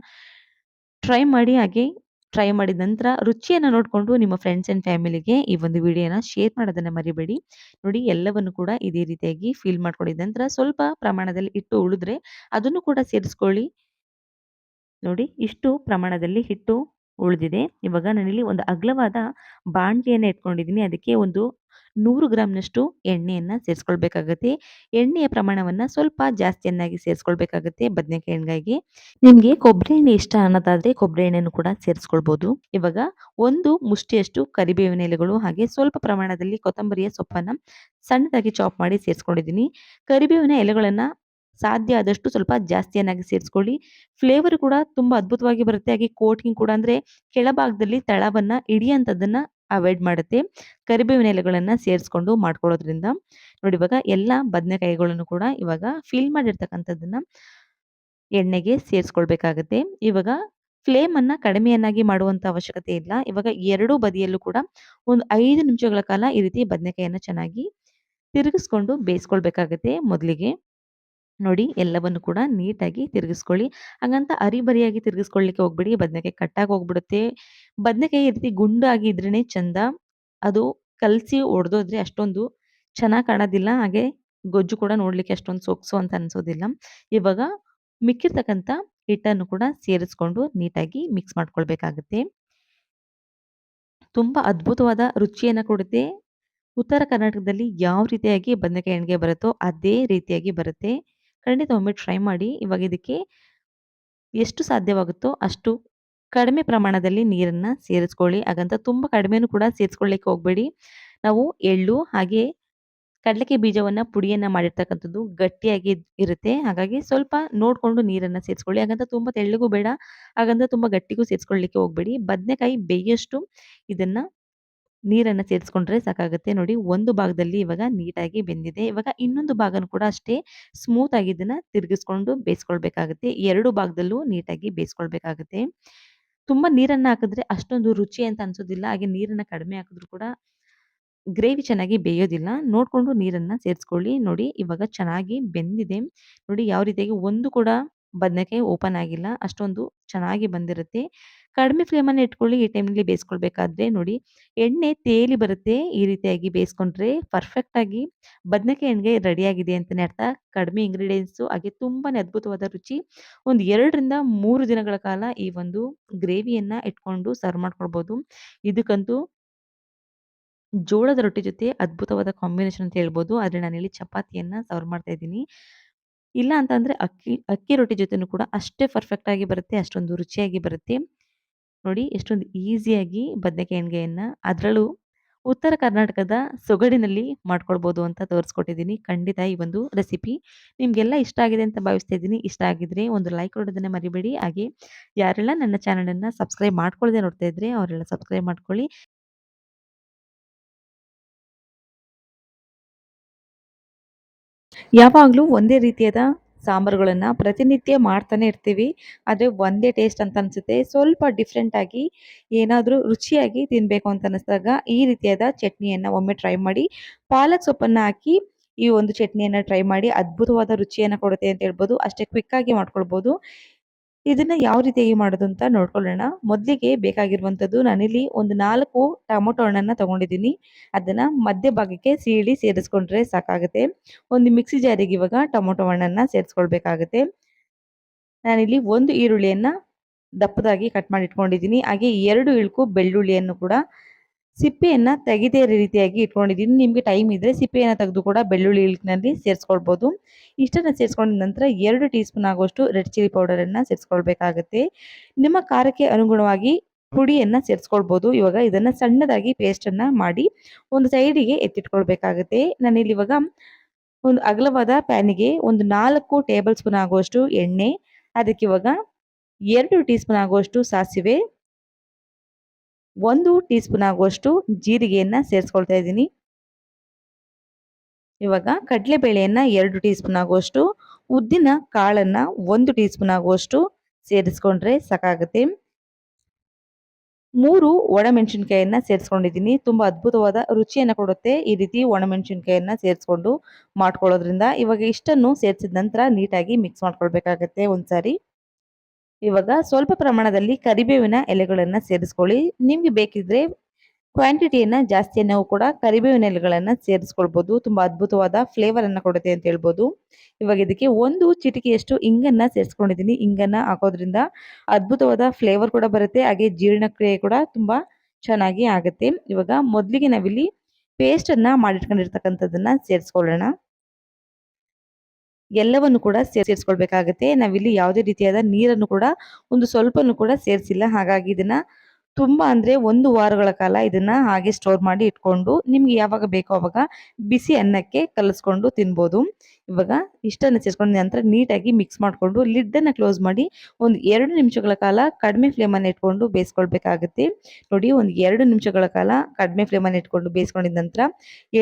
ಟ್ರೈ ಮಾಡಿ. ಹಾಗೆ ಟ್ರೈ ಮಾಡಿದ ನಂತರ ರುಚಿಯನ್ನ ನೋಡಿಕೊಂಡು ನಿಮ್ಮ ಫ್ರೆಂಡ್ಸ್ ಅಂಡ್ ಫ್ಯಾಮಿಲಿಗೆ ಈ ಒಂದು ವಿಡಿಯೋನ ಶೇರ್ ಮಾಡೋದನ್ನ ಮರಿಬೇಡಿ. ನೋಡಿ, ಎಲ್ಲವನ್ನು ಕೂಡ ಇದೇ ರೀತಿಯಾಗಿ ಫಿಲ್ ಮಾಡ್ಕೊಂಡಿದ ನಂತರ ಸ್ವಲ್ಪ ಪ್ರಮಾಣದಲ್ಲಿ ಹಿಟ್ಟು ಉಳಿದ್ರೆ ಅದನ್ನು ಕೂಡ ಸೇರಿಸ್ಕೊಳ್ಳಿ. ನೋಡಿ, ಇಷ್ಟು ಪ್ರಮಾಣದಲ್ಲಿ ಹಿಟ್ಟು ಉಳಿದಿದೆ. ಇವಾಗ ನಾನಿಲ್ಲಿ ಒಂದು ಅಗಲವಾದ ಬಾಣಲಿಯನ್ನ ಇಟ್ಕೊಂಡಿದ್ದೀನಿ. ಅದಕ್ಕೆ ಒಂದು 100 ಗ್ರಾಂನಷ್ಟು ಎಣ್ಣೆಯನ್ನ ಸೇರಿಸ್ಕೊಳ್ಬೇಕಾಗತ್ತೆ. ಎಣ್ಣೆಯ ಪ್ರಮಾಣವನ್ನ ಸ್ವಲ್ಪ ಜಾಸ್ತಿಯನ್ನಾಗಿ ಸೇರಿಸ್ಕೊಳ್ಬೇಕಾಗತ್ತೆ ಬದನೆಕಾಯಿ ಎಣ್ಗಾಯಿಗೆ. ನಿಮ್ಗೆ ಕೊಬ್ಬರಿ ಎಣ್ಣೆ ಇಷ್ಟ ಅನ್ನೋದಾದ್ರೆ ಕೊಬ್ಬರಿ ಎಣ್ಣೆಯನ್ನು ಕೂಡ ಸೇರಿಸ್ಕೊಳ್ಬೋದು. ಇವಾಗ ಒಂದು ಮುಷ್ಟಿಯಷ್ಟು ಕರಿಬೇವಿನ ಎಲೆಗಳು ಹಾಗೆ ಸ್ವಲ್ಪ ಪ್ರಮಾಣದಲ್ಲಿ ಕೊತ್ತಂಬರಿಯ ಸೊಪ್ಪನ್ನ ಸಣ್ಣದಾಗಿ ಚಾಪ್ ಮಾಡಿ ಸೇರಿಸ್ಕೊಂಡಿದ್ದೀನಿ. ಕರಿಬೇವಿನ ಎಲೆಗಳನ್ನ ಸಾಧ್ಯ ಆದಷ್ಟು ಸ್ವಲ್ಪ ಜಾಸ್ತಿಯನ್ನಾಗಿ ಸೇರಿಸ್ಕೊಳ್ಳಿ. ಫ್ಲೇವರ್ ಕೂಡ ತುಂಬಾ ಅದ್ಭುತವಾಗಿ ಬರುತ್ತೆ. ಹಾಗೆ ಕೋಟಿಂಗ್ ಕೂಡ ಅಂದ್ರೆ ಕೆಳಭಾಗದಲ್ಲಿ ತಳವನ್ನ ಹಿಡಿಯಂಥದ್ದನ್ನ ಅವಾಯ್ಡ್ ಮಾಡುತ್ತೆ. ಕರಿಬೇವಿನ ಎಲೆಗಳನ್ನ ಸೇರಿಸ್ಕೊಂಡು ಮಾಡ್ಕೊಳ್ಳೋದ್ರಿಂದ. ನೋಡಿ, ಇವಾಗ ಎಲ್ಲ ಬದನೆಕಾಯಿಗಳನ್ನು ಕೂಡ ಇವಾಗ ಫಿಲ್ ಮಾಡಿರ್ತಕ್ಕಂಥದ್ದನ್ನ ಎಣ್ಣೆಗೆ ಸೇರಿಸ್ಕೊಳ್ಬೇಕಾಗತ್ತೆ. ಇವಾಗ ಫ್ಲೇಮನ್ನ ಕಡಿಮೆಯನ್ನಾಗಿ ಮಾಡುವಂತ ಅವಶ್ಯಕತೆ ಇಲ್ಲ. ಇವಾಗ ಎರಡೂ ಬದಿಯಲ್ಲೂ ಕೂಡ ಒಂದು 5 ನಿಮಿಷಗಳ ಕಾಲ ಈ ರೀತಿ ಬದನೆಕಾಯಿಯನ್ನ ಚೆನ್ನಾಗಿ ತಿರುಗಿಸ್ಕೊಂಡು ಬೇಯಿಸ್ಕೊಳ್ಬೇಕಾಗತ್ತೆ ಮೊದಲಿಗೆ. ನೋಡಿ, ಎಲ್ಲವನ್ನು ಕೂಡ ನೀಟಾಗಿ ತಿರುಗಿಸ್ಕೊಳ್ಳಿ. ಹಾಗಂತ ಅರಿಬರಿಯಾಗಿ ತಿರುಗಿಸ್ಕೊಳ್ಳಿಕ್ಕೆ ಹೋಗ್ಬೇಡಿ. ಬದನೆಕಾಯಿ ಕಟ್ಟಾಗಿ ಹೋಗ್ಬಿಡುತ್ತೆ. ಬದನೆಕಾಯಿ ಈ ರೀತಿ ಗುಂಡಾಗಿ ಇದ್ರೇನೆ ಚಂದ. ಅದು ಕಲಸಿ ಒಡೆದೋದ್ರೆ ಅಷ್ಟೊಂದು ಚೆನ್ನಾಗಿ ಕಾಣೋದಿಲ್ಲ. ಹಾಗೆ ಗೊಜ್ಜು ಕೂಡ ನೋಡ್ಲಿಕ್ಕೆ ಅಷ್ಟೊಂದು ಸೊಗಸು ಅಂತ ಅನ್ಸೋದಿಲ್ಲ. ಇವಾಗ ಮಿಕ್ಕಿರ್ತಕ್ಕಂಥ ಹಿಟ್ಟನ್ನು ಕೂಡ ಸೇರಿಸ್ಕೊಂಡು ನೀಟಾಗಿ ಮಿಕ್ಸ್ ಮಾಡ್ಕೊಳ್ಬೇಕಾಗುತ್ತೆ. ತುಂಬಾ ಅದ್ಭುತವಾದ ರುಚಿಯನ್ನ ಕೊಡುತ್ತೆ. ಉತ್ತರ ಕರ್ನಾಟಕದಲ್ಲಿ ಯಾವ ರೀತಿಯಾಗಿ ಬದನೆಕಾಯಿ ಎಣ್ಗಾಯಿ ಬರುತ್ತೋ ಅದೇ ರೀತಿಯಾಗಿ ಬರುತ್ತೆ. ಖಂಡಿತ ಒಮ್ಮೆ ಟ್ರೈ ಮಾಡಿ. ಇವಾಗ ಇದಕ್ಕೆ ಎಷ್ಟು ಸಾಧ್ಯವಾಗುತ್ತೋ ಅಷ್ಟು ಕಡಿಮೆ ಪ್ರಮಾಣದಲ್ಲಿ ನೀರನ್ನ ಸೇರಿಸ್ಕೊಳ್ಳಿ. ಹಾಗಂತ ತುಂಬಾ ಕಡಿಮೆನೂ ಕೂಡ ಸೇರಿಸ್ಕೊಳ್ಳಿಕ್ಕೆ ಹೋಗ್ಬೇಡಿ. ನಾವು ಎಳ್ಳು ಹಾಗೆ ಕಡಲೆಕಾಯಿ ಬೀಜವನ್ನ ಪುಡಿಯನ್ನ ಮಾಡಿರ್ತಕ್ಕಂಥದ್ದು ಗಟ್ಟಿಯಾಗಿ ಇರುತ್ತೆ. ಹಾಗಾಗಿ ಸ್ವಲ್ಪ ನೋಡ್ಕೊಂಡು ನೀರನ್ನ ಸೇರಿಸ್ಕೊಳ್ಳಿ. ಹಾಗಂತ ತುಂಬಾ ತೆಳ್ಳಗೂ ಬೇಡ, ಹಾಗಂತ ತುಂಬಾ ಗಟ್ಟಿಗೂ ಸೇರಿಸ್ಕೊಳ್ಳಿಕ್ಕೆ ಹೋಗ್ಬೇಡಿ. ಬದನೆಕಾಯಿ ಬೇಯಷ್ಟು ಇದನ್ನ ನೀರನ್ನು ಸೇರಿಸ್ಕೊಂಡ್ರೆ ಸಾಕಾಗುತ್ತೆ. ನೋಡಿ ಒಂದು ಭಾಗದಲ್ಲಿ ಇವಾಗ ನೀಟಾಗಿ ಬೆಂದಿದೆ. ಇವಾಗ ಇನ್ನೊಂದು ಭಾಗನೂ ಕೂಡ ಅಷ್ಟೇ ಸ್ಮೂತ್ ಆಗಿ ಇದನ್ನ ತಿರುಗಿಸ್ಕೊಂಡು ಬೇಯಿಸ್ಕೊಳ್ಬೇಕಾಗುತ್ತೆ. 2 ಭಾಗದಲ್ಲೂ ನೀಟಾಗಿ ಬೇಯಿಸ್ಕೊಳ್ಬೇಕಾಗುತ್ತೆ. ತುಂಬಾ ನೀರನ್ನ ಹಾಕಿದ್ರೆ ಅಷ್ಟೊಂದು ರುಚಿ ಅಂತ ಅನ್ಸೋದಿಲ್ಲ. ಹಾಗೆ ನೀರನ್ನ ಕಡಿಮೆ ಹಾಕಿದ್ರು ಕೂಡ ಗ್ರೇವಿ ಚೆನ್ನಾಗಿ ಬೇಯೋದಿಲ್ಲ. ನೋಡ್ಕೊಂಡು ನೀರನ್ನ ಸೇರಿಸ್ಕೊಳ್ಳಿ. ನೋಡಿ ಇವಾಗ ಚೆನ್ನಾಗಿ ಬೆಂದಿದೆ. ನೋಡಿ ಯಾವ ರೀತಿಯಾಗಿ ಒಂದು ಕೂಡ ಬದನೆಕಾಯಿ ಓಪನ್ ಆಗಿಲ್ಲ. ಅಷ್ಟೊಂದು ಚೆನ್ನಾಗಿ ಬಂದಿರುತ್ತೆ. ಕಡಿಮೆ ಫ್ಲೇಮನ್ನ ಇಟ್ಕೊಳ್ಳಿ ಈ ಟೈಮ್‌ನಲ್ಲಿ ಬೇಯಿಸ್ಕೊಳ್ಬೇಕಾದ್ರೆ ನೋಡಿ ಎಣ್ಣೆ ತೇಲಿ ಬರುತ್ತೆ. ಈ ರೀತಿಯಾಗಿ ಬೇಯಿಸ್ಕೊಂಡ್ರೆ ಪರ್ಫೆಕ್ಟ್ ಆಗಿ ಬದನೆಕಾಯಿ ಎಣ್ಗಾಯಿ ರೆಡಿಯಾಗಿದೆ ಅಂತಾನೆ ಅರ್ಥ. ಕಡಿಮೆ ಇಂಗ್ರೀಡಿಯೆಂಟ್ಸು ಹಾಗೆ ತುಂಬಾನೇ ಅದ್ಭುತವಾದ ರುಚಿ. ಒಂದು 2 ರಿಂದ 3 ದಿನಗಳ ಕಾಲ ಈ ಒಂದು ಗ್ರೇವಿಯನ್ನ ಇಟ್ಕೊಂಡು ಸರ್ವ್ ಮಾಡ್ಕೊಳ್ಬೋದು. ಇದಕ್ಕಂತೂ ಜೋಳದ ರೊಟ್ಟಿ ಜೊತೆ ಅದ್ಭುತವಾದ ಕಾಂಬಿನೇಷನ್ ಅಂತ ಹೇಳ್ಬೋದು. ಆದ್ರೆ ನಾನಿಲ್ಲಿ ಚಪಾತಿಯನ್ನ ಸರ್ವ್ ಮಾಡ್ತಾ ಇದ್ದೀನಿ. ಇಲ್ಲ ಅಂತಂದ್ರೆ ಅಕ್ಕಿ ರೊಟ್ಟಿ ಜೊತೆನೂ ಕೂಡ ಅಷ್ಟೇ ಪರ್ಫೆಕ್ಟ್ ಆಗಿ ಬರುತ್ತೆ. ಅಷ್ಟೊಂದು ರುಚಿಯಾಗಿ ಬರುತ್ತೆ. ನೋಡಿ ಎಷ್ಟೊಂದು ಈಸಿಯಾಗಿ ಬದನೆಕಾಯಿ ಎಣ್ಗಾಯನ್ನ ಅದರಲ್ಲೂ ಉತ್ತರ ಕರ್ನಾಟಕದ ಸೊಗಡಿನಲ್ಲಿ ಮಾಡ್ಕೊಳ್ಬೋದು ಅಂತ ತೋರಿಸ್ಕೊಟ್ಟಿದ್ದೀನಿ. ಖಂಡಿತ ಈ ಒಂದು ರೆಸಿಪಿ ನಿಮಗೆಲ್ಲ ಇಷ್ಟ ಆಗಿದೆ ಅಂತ ಭಾವಿಸ್ತಾ ಇದ್ದೀನಿ. ಇಷ್ಟ ಆಗಿದ್ರೆ ಒಂದು ಲೈಕ್ ಕೊಡೋದನ್ನ ಮರಿಬೇಡಿ. ಹಾಗೆ ಯಾರೆಲ್ಲ ನನ್ನ ಚಾನಲನ್ನು ಸಬ್ಸ್ಕ್ರೈಬ್ ಮಾಡ್ಕೊಳ್ಳದೆ ನೋಡ್ತಾ ಇದ್ರೆ ಅವರೆಲ್ಲ ಸಬ್ಸ್ಕ್ರೈಬ್ ಮಾಡ್ಕೊಳ್ಳಿ. ಯಾವಾಗಲೂ ಒಂದೇ ರೀತಿಯಾದ ಸಾಂಬಾರುಗಳನ್ನ ಪ್ರತಿನಿತ್ಯ ಮಾಡ್ತಾನೆ ಇರ್ತೀವಿ. ಆದರೆ ಒಂದೇ ಟೇಸ್ಟ್ ಅಂತ ಅನ್ಸುತ್ತೆ. ಸ್ವಲ್ಪ ಡಿಫ್ರೆಂಟ್ ಆಗಿ ಏನಾದರೂ ರುಚಿಯಾಗಿ ತಿನ್ನಬೇಕು ಅಂತ ಅನಿಸಿದಾಗ ಈ ರೀತಿಯಾದ ಚಟ್ನಿಯನ್ನ ಒಮ್ಮೆ ಟ್ರೈ ಮಾಡಿ. ಪಾಲಕ್ ಸೊಪ್ಪನ್ನ ಹಾಕಿ ಈ ಒಂದು ಚಟ್ನಿಯನ್ನ ಟ್ರೈ ಮಾಡಿ. ಅದ್ಭುತವಾದ ರುಚಿಯನ್ನ ಕೊಡುತ್ತೆ ಅಂತ ಹೇಳ್ಬೋದು. ಅಷ್ಟೇ ಕ್ವಿಕ್ ಆಗಿ ಮಾಡ್ಕೊಳ್ಬೋದು. ಇದನ್ನ ಯಾವ ರೀತಿಯಾಗಿ ಮಾಡೋದು ಅಂತ ನೋಡ್ಕೊಳ್ಳೋಣ. ಮೊದಲಿಗೆ ಬೇಕಾಗಿರುವಂಥದ್ದು ನಾನಿಲ್ಲಿ ಒಂದು 4 ಟೊಮೊಟೊ ಹಣ್ಣನ್ನ ತಗೊಂಡಿದ್ದೀನಿ. ಅದನ್ನ ಮಧ್ಯ ಭಾಗಕ್ಕೆ ಸೀಳಿ ಸೇರಿಸ್ಕೊಂಡ್ರೆ ಸಾಕಾಗುತ್ತೆ. ಒಂದು ಮಿಕ್ಸಿ ಜಾರಿಗೆ ಇವಾಗ ಟೊಮೊಟೊ ಹಣ್ಣನ್ನ ಸೇರಿಸ್ಕೊಳ್ಬೇಕಾಗುತ್ತೆ. ನಾನಿಲ್ಲಿ 1 ಈರುಳ್ಳಿಯನ್ನ ದಪ್ಪದಾಗಿ ಕಟ್ ಮಾಡಿ ಇಟ್ಕೊಂಡಿದ್ದೀನಿ. ಹಾಗೆ 2 ಇಳ್ಕು ಬೆಳ್ಳುಳ್ಳಿಯನ್ನು ಕೂಡ ಸಿಪ್ಪೆಯನ್ನ ತೆಗೆದೇ ರೀತಿಯಾಗಿ ಇಟ್ಕೊಂಡಿದ್ದೀನಿ. ನಿಮಗೆ ಟೈಮ್ ಇದ್ರೆ ಸಿಪ್ಪೆಯನ್ನ ತೆಗೆದು ಕೂಡ ಬೆಳ್ಳುಳ್ಳಿ ಇಳ್ಕಿನಲ್ಲಿ ಸೇರಿಸ್ಕೊಳ್ಬೋದು. ಇಷ್ಟನ್ನ ಸೇರಿಸ್ಕೊಂಡ ನಂತರ 2 ಟೀ ಸ್ಪೂನ್ ಆಗುವಷ್ಟು ರೆಡ್ ಚಿಲ್ಲಿ ಪೌಡರ್ ಅನ್ನ ಸೇರಿಸ್ಕೊಳ್ಬೇಕಾಗುತ್ತೆ. ನಿಮ್ಮ ಖಾರಕ್ಕೆ ಅನುಗುಣವಾಗಿ ಪುಡಿಯನ್ನ ಸೇರಿಸ್ಕೊಳ್ಬೋದು. ಇವಾಗ ಇದನ್ನ ಸಣ್ಣದಾಗಿ ಪೇಸ್ಟ್ ಅನ್ನ ಮಾಡಿ ಒಂದು ಸೈಡಿಗೆ ಎತ್ತಿಟ್ಕೊಳ್ಬೇಕಾಗುತ್ತೆ. ನಾನಿಲ್ಲಿ ಇವಾಗ ಒಂದು ಅಗಲವಾದ ಪ್ಯಾನಿಗೆ ಒಂದು 4 ಟೇಬಲ್ ಸ್ಪೂನ್ ಆಗುವಷ್ಟು ಎಣ್ಣೆ, ಅದಕ್ಕೆ ಇವಾಗ 2 ಟೀ ಸ್ಪೂನ್ ಆಗುವಷ್ಟು ಸಾಸಿವೆ, 1 ಟೀ ಸ್ಪೂನ್ ಆಗುವಷ್ಟು ಜೀರಿಗೆಯನ್ನ ಸೇರಿಸ್ಕೊಳ್ತಾ ಇದ್ದೀನಿ. ಇವಾಗ ಕಡಲೆಬೇಳೆಯನ್ನ 2 ಟೀ ಸ್ಪೂನ್ ಆಗುವಷ್ಟು, ಉದ್ದಿನ ಕಾಳನ್ನ 1 ಟೀ ಸ್ಪೂನ್ ಆಗುವಷ್ಟು ಸೇರಿಸ್ಕೊಂಡ್ರೆ ಸಾಕಾಗುತ್ತೆ. 3 ಒಣಮೆಣಸಿನಕಾಯಿಯನ್ನ ಸೇರಿಸ್ಕೊಂಡಿದ್ದೀನಿ. ತುಂಬಾ ಅದ್ಭುತವಾದ ರುಚಿಯನ್ನ ಕೊಡುತ್ತೆ ಈ ರೀತಿ ಒಣಮೆಣಸಿನಕಾಯಿಯನ್ನ ಸೇರಿಸ್ಕೊಂಡು ಮಾಡ್ಕೊಳ್ಳೋದ್ರಿಂದ. ಇವಾಗ ಇಷ್ಟನ್ನು ಸೇರಿಸಿದ ನಂತರ ನೀಟಾಗಿ ಮಿಕ್ಸ್ ಮಾಡ್ಕೊಳ್ಬೇಕಾಗತ್ತೆ ಒಂದ್ಸಾರಿ. ಇವಾಗ ಸ್ವಲ್ಪ ಪ್ರಮಾಣದಲ್ಲಿ ಕರಿಬೇವಿನ ಎಲೆಗಳನ್ನ ಸೇರಿಸ್ಕೊಳ್ಳಿ. ನಿಮ್ಗೆ ಬೇಕಿದ್ರೆ ಕ್ವಾಂಟಿಟಿಯನ್ನ ಜಾಸ್ತಿ ನಾವು ಕೂಡ ಕರಿಬೇವಿನ ಎಲೆಗಳನ್ನ ಸೇರಿಸ್ಕೊಳ್ಬೋದು. ತುಂಬಾ ಅದ್ಭುತವಾದ ಫ್ಲೇವರ್ ಅನ್ನ ಕೊಡುತ್ತೆ ಅಂತ ಹೇಳ್ಬೋದು. ಇವಾಗ ಇದಕ್ಕೆ 1 ಚಿಟಿಕೆಯಷ್ಟು ಇಂಗನ್ನ ಸೇರಿಸ್ಕೊಂಡಿದ್ದೀನಿ. ಇಂಗನ್ನ ಹಾಕೋದ್ರಿಂದ ಅದ್ಭುತವಾದ ಫ್ಲೇವರ್ ಕೂಡ ಬರುತ್ತೆ. ಹಾಗೆ ಜೀರ್ಣಕ್ರಿಯೆ ಕೂಡ ತುಂಬಾ ಚೆನ್ನಾಗಿ ಆಗುತ್ತೆ. ಇವಾಗ ಮೊದಲಿಗೆ ನಾವಿಲ್ಲಿ ಪೇಸ್ಟ್ ಅನ್ನ ಮಾಡಿಟ್ಕೊಂಡಿರ್ತಕ್ಕಂಥದ್ದನ್ನ ಸೇರಿಸ್ಕೊಳ್ಳೋಣ. ಎಲ್ಲವನ್ನು ಕೂಡ ಸೇರಿಸ್ಕೊಳ್ಬೇಕಾಗತ್ತೆ. ನಾವಿಲ್ಲಿ ಯಾವುದೇ ರೀತಿಯಾದ ನೀರನ್ನು ಕೂಡ ಒಂದು ಸ್ವಲ್ಪನೂ ಕೂಡ ಸೇರಿಸಿಲ್ಲ. ಹಾಗಾಗಿ ಇದನ್ನ ತುಂಬಾ ಅಂದ್ರೆ 1 ವಾರಗಳ ಕಾಲ ಇದನ್ನ ಹಾಗೆ ಸ್ಟೋರ್ ಮಾಡಿ ಇಟ್ಕೊಂಡು ನಿಮ್ಗೆ ಯಾವಾಗ ಬೇಕೋ ಅವಾಗ ಬಿಸಿ ಅನ್ನಕ್ಕೆ ಕಲಸ್ಕೊಂಡು ತಿನ್ಬೋದು. ಇವಾಗ ಇಷ್ಟನ್ನ ಸೇರಿಸ್ಕೊಂಡ ನಂತರ ನೀಟಾಗಿ ಮಿಕ್ಸ್ ಮಾಡ್ಕೊಂಡು ಲಿಡ್ ಅನ್ನ ಕ್ಲೋಸ್ ಮಾಡಿ ಒಂದು 2 ನಿಮಿಷಗಳ ಕಾಲ ಕಡಿಮೆ ಫ್ಲೇಮ್ ಅನ್ನ ಇಟ್ಕೊಂಡು ಬೇಯಿಸ್ಕೊಳ್ಬೇಕಾಗುತ್ತೆ. ನೋಡಿ ಒಂದು 2 ನಿಮಿಷಗಳ ಕಾಲ ಕಡಿಮೆ ಫ್ಲೇಮ್ ಅನ್ನ ಇಟ್ಕೊಂಡು ಬೇಯಿಸ್ಕೊಂಡಿದ ನಂತರ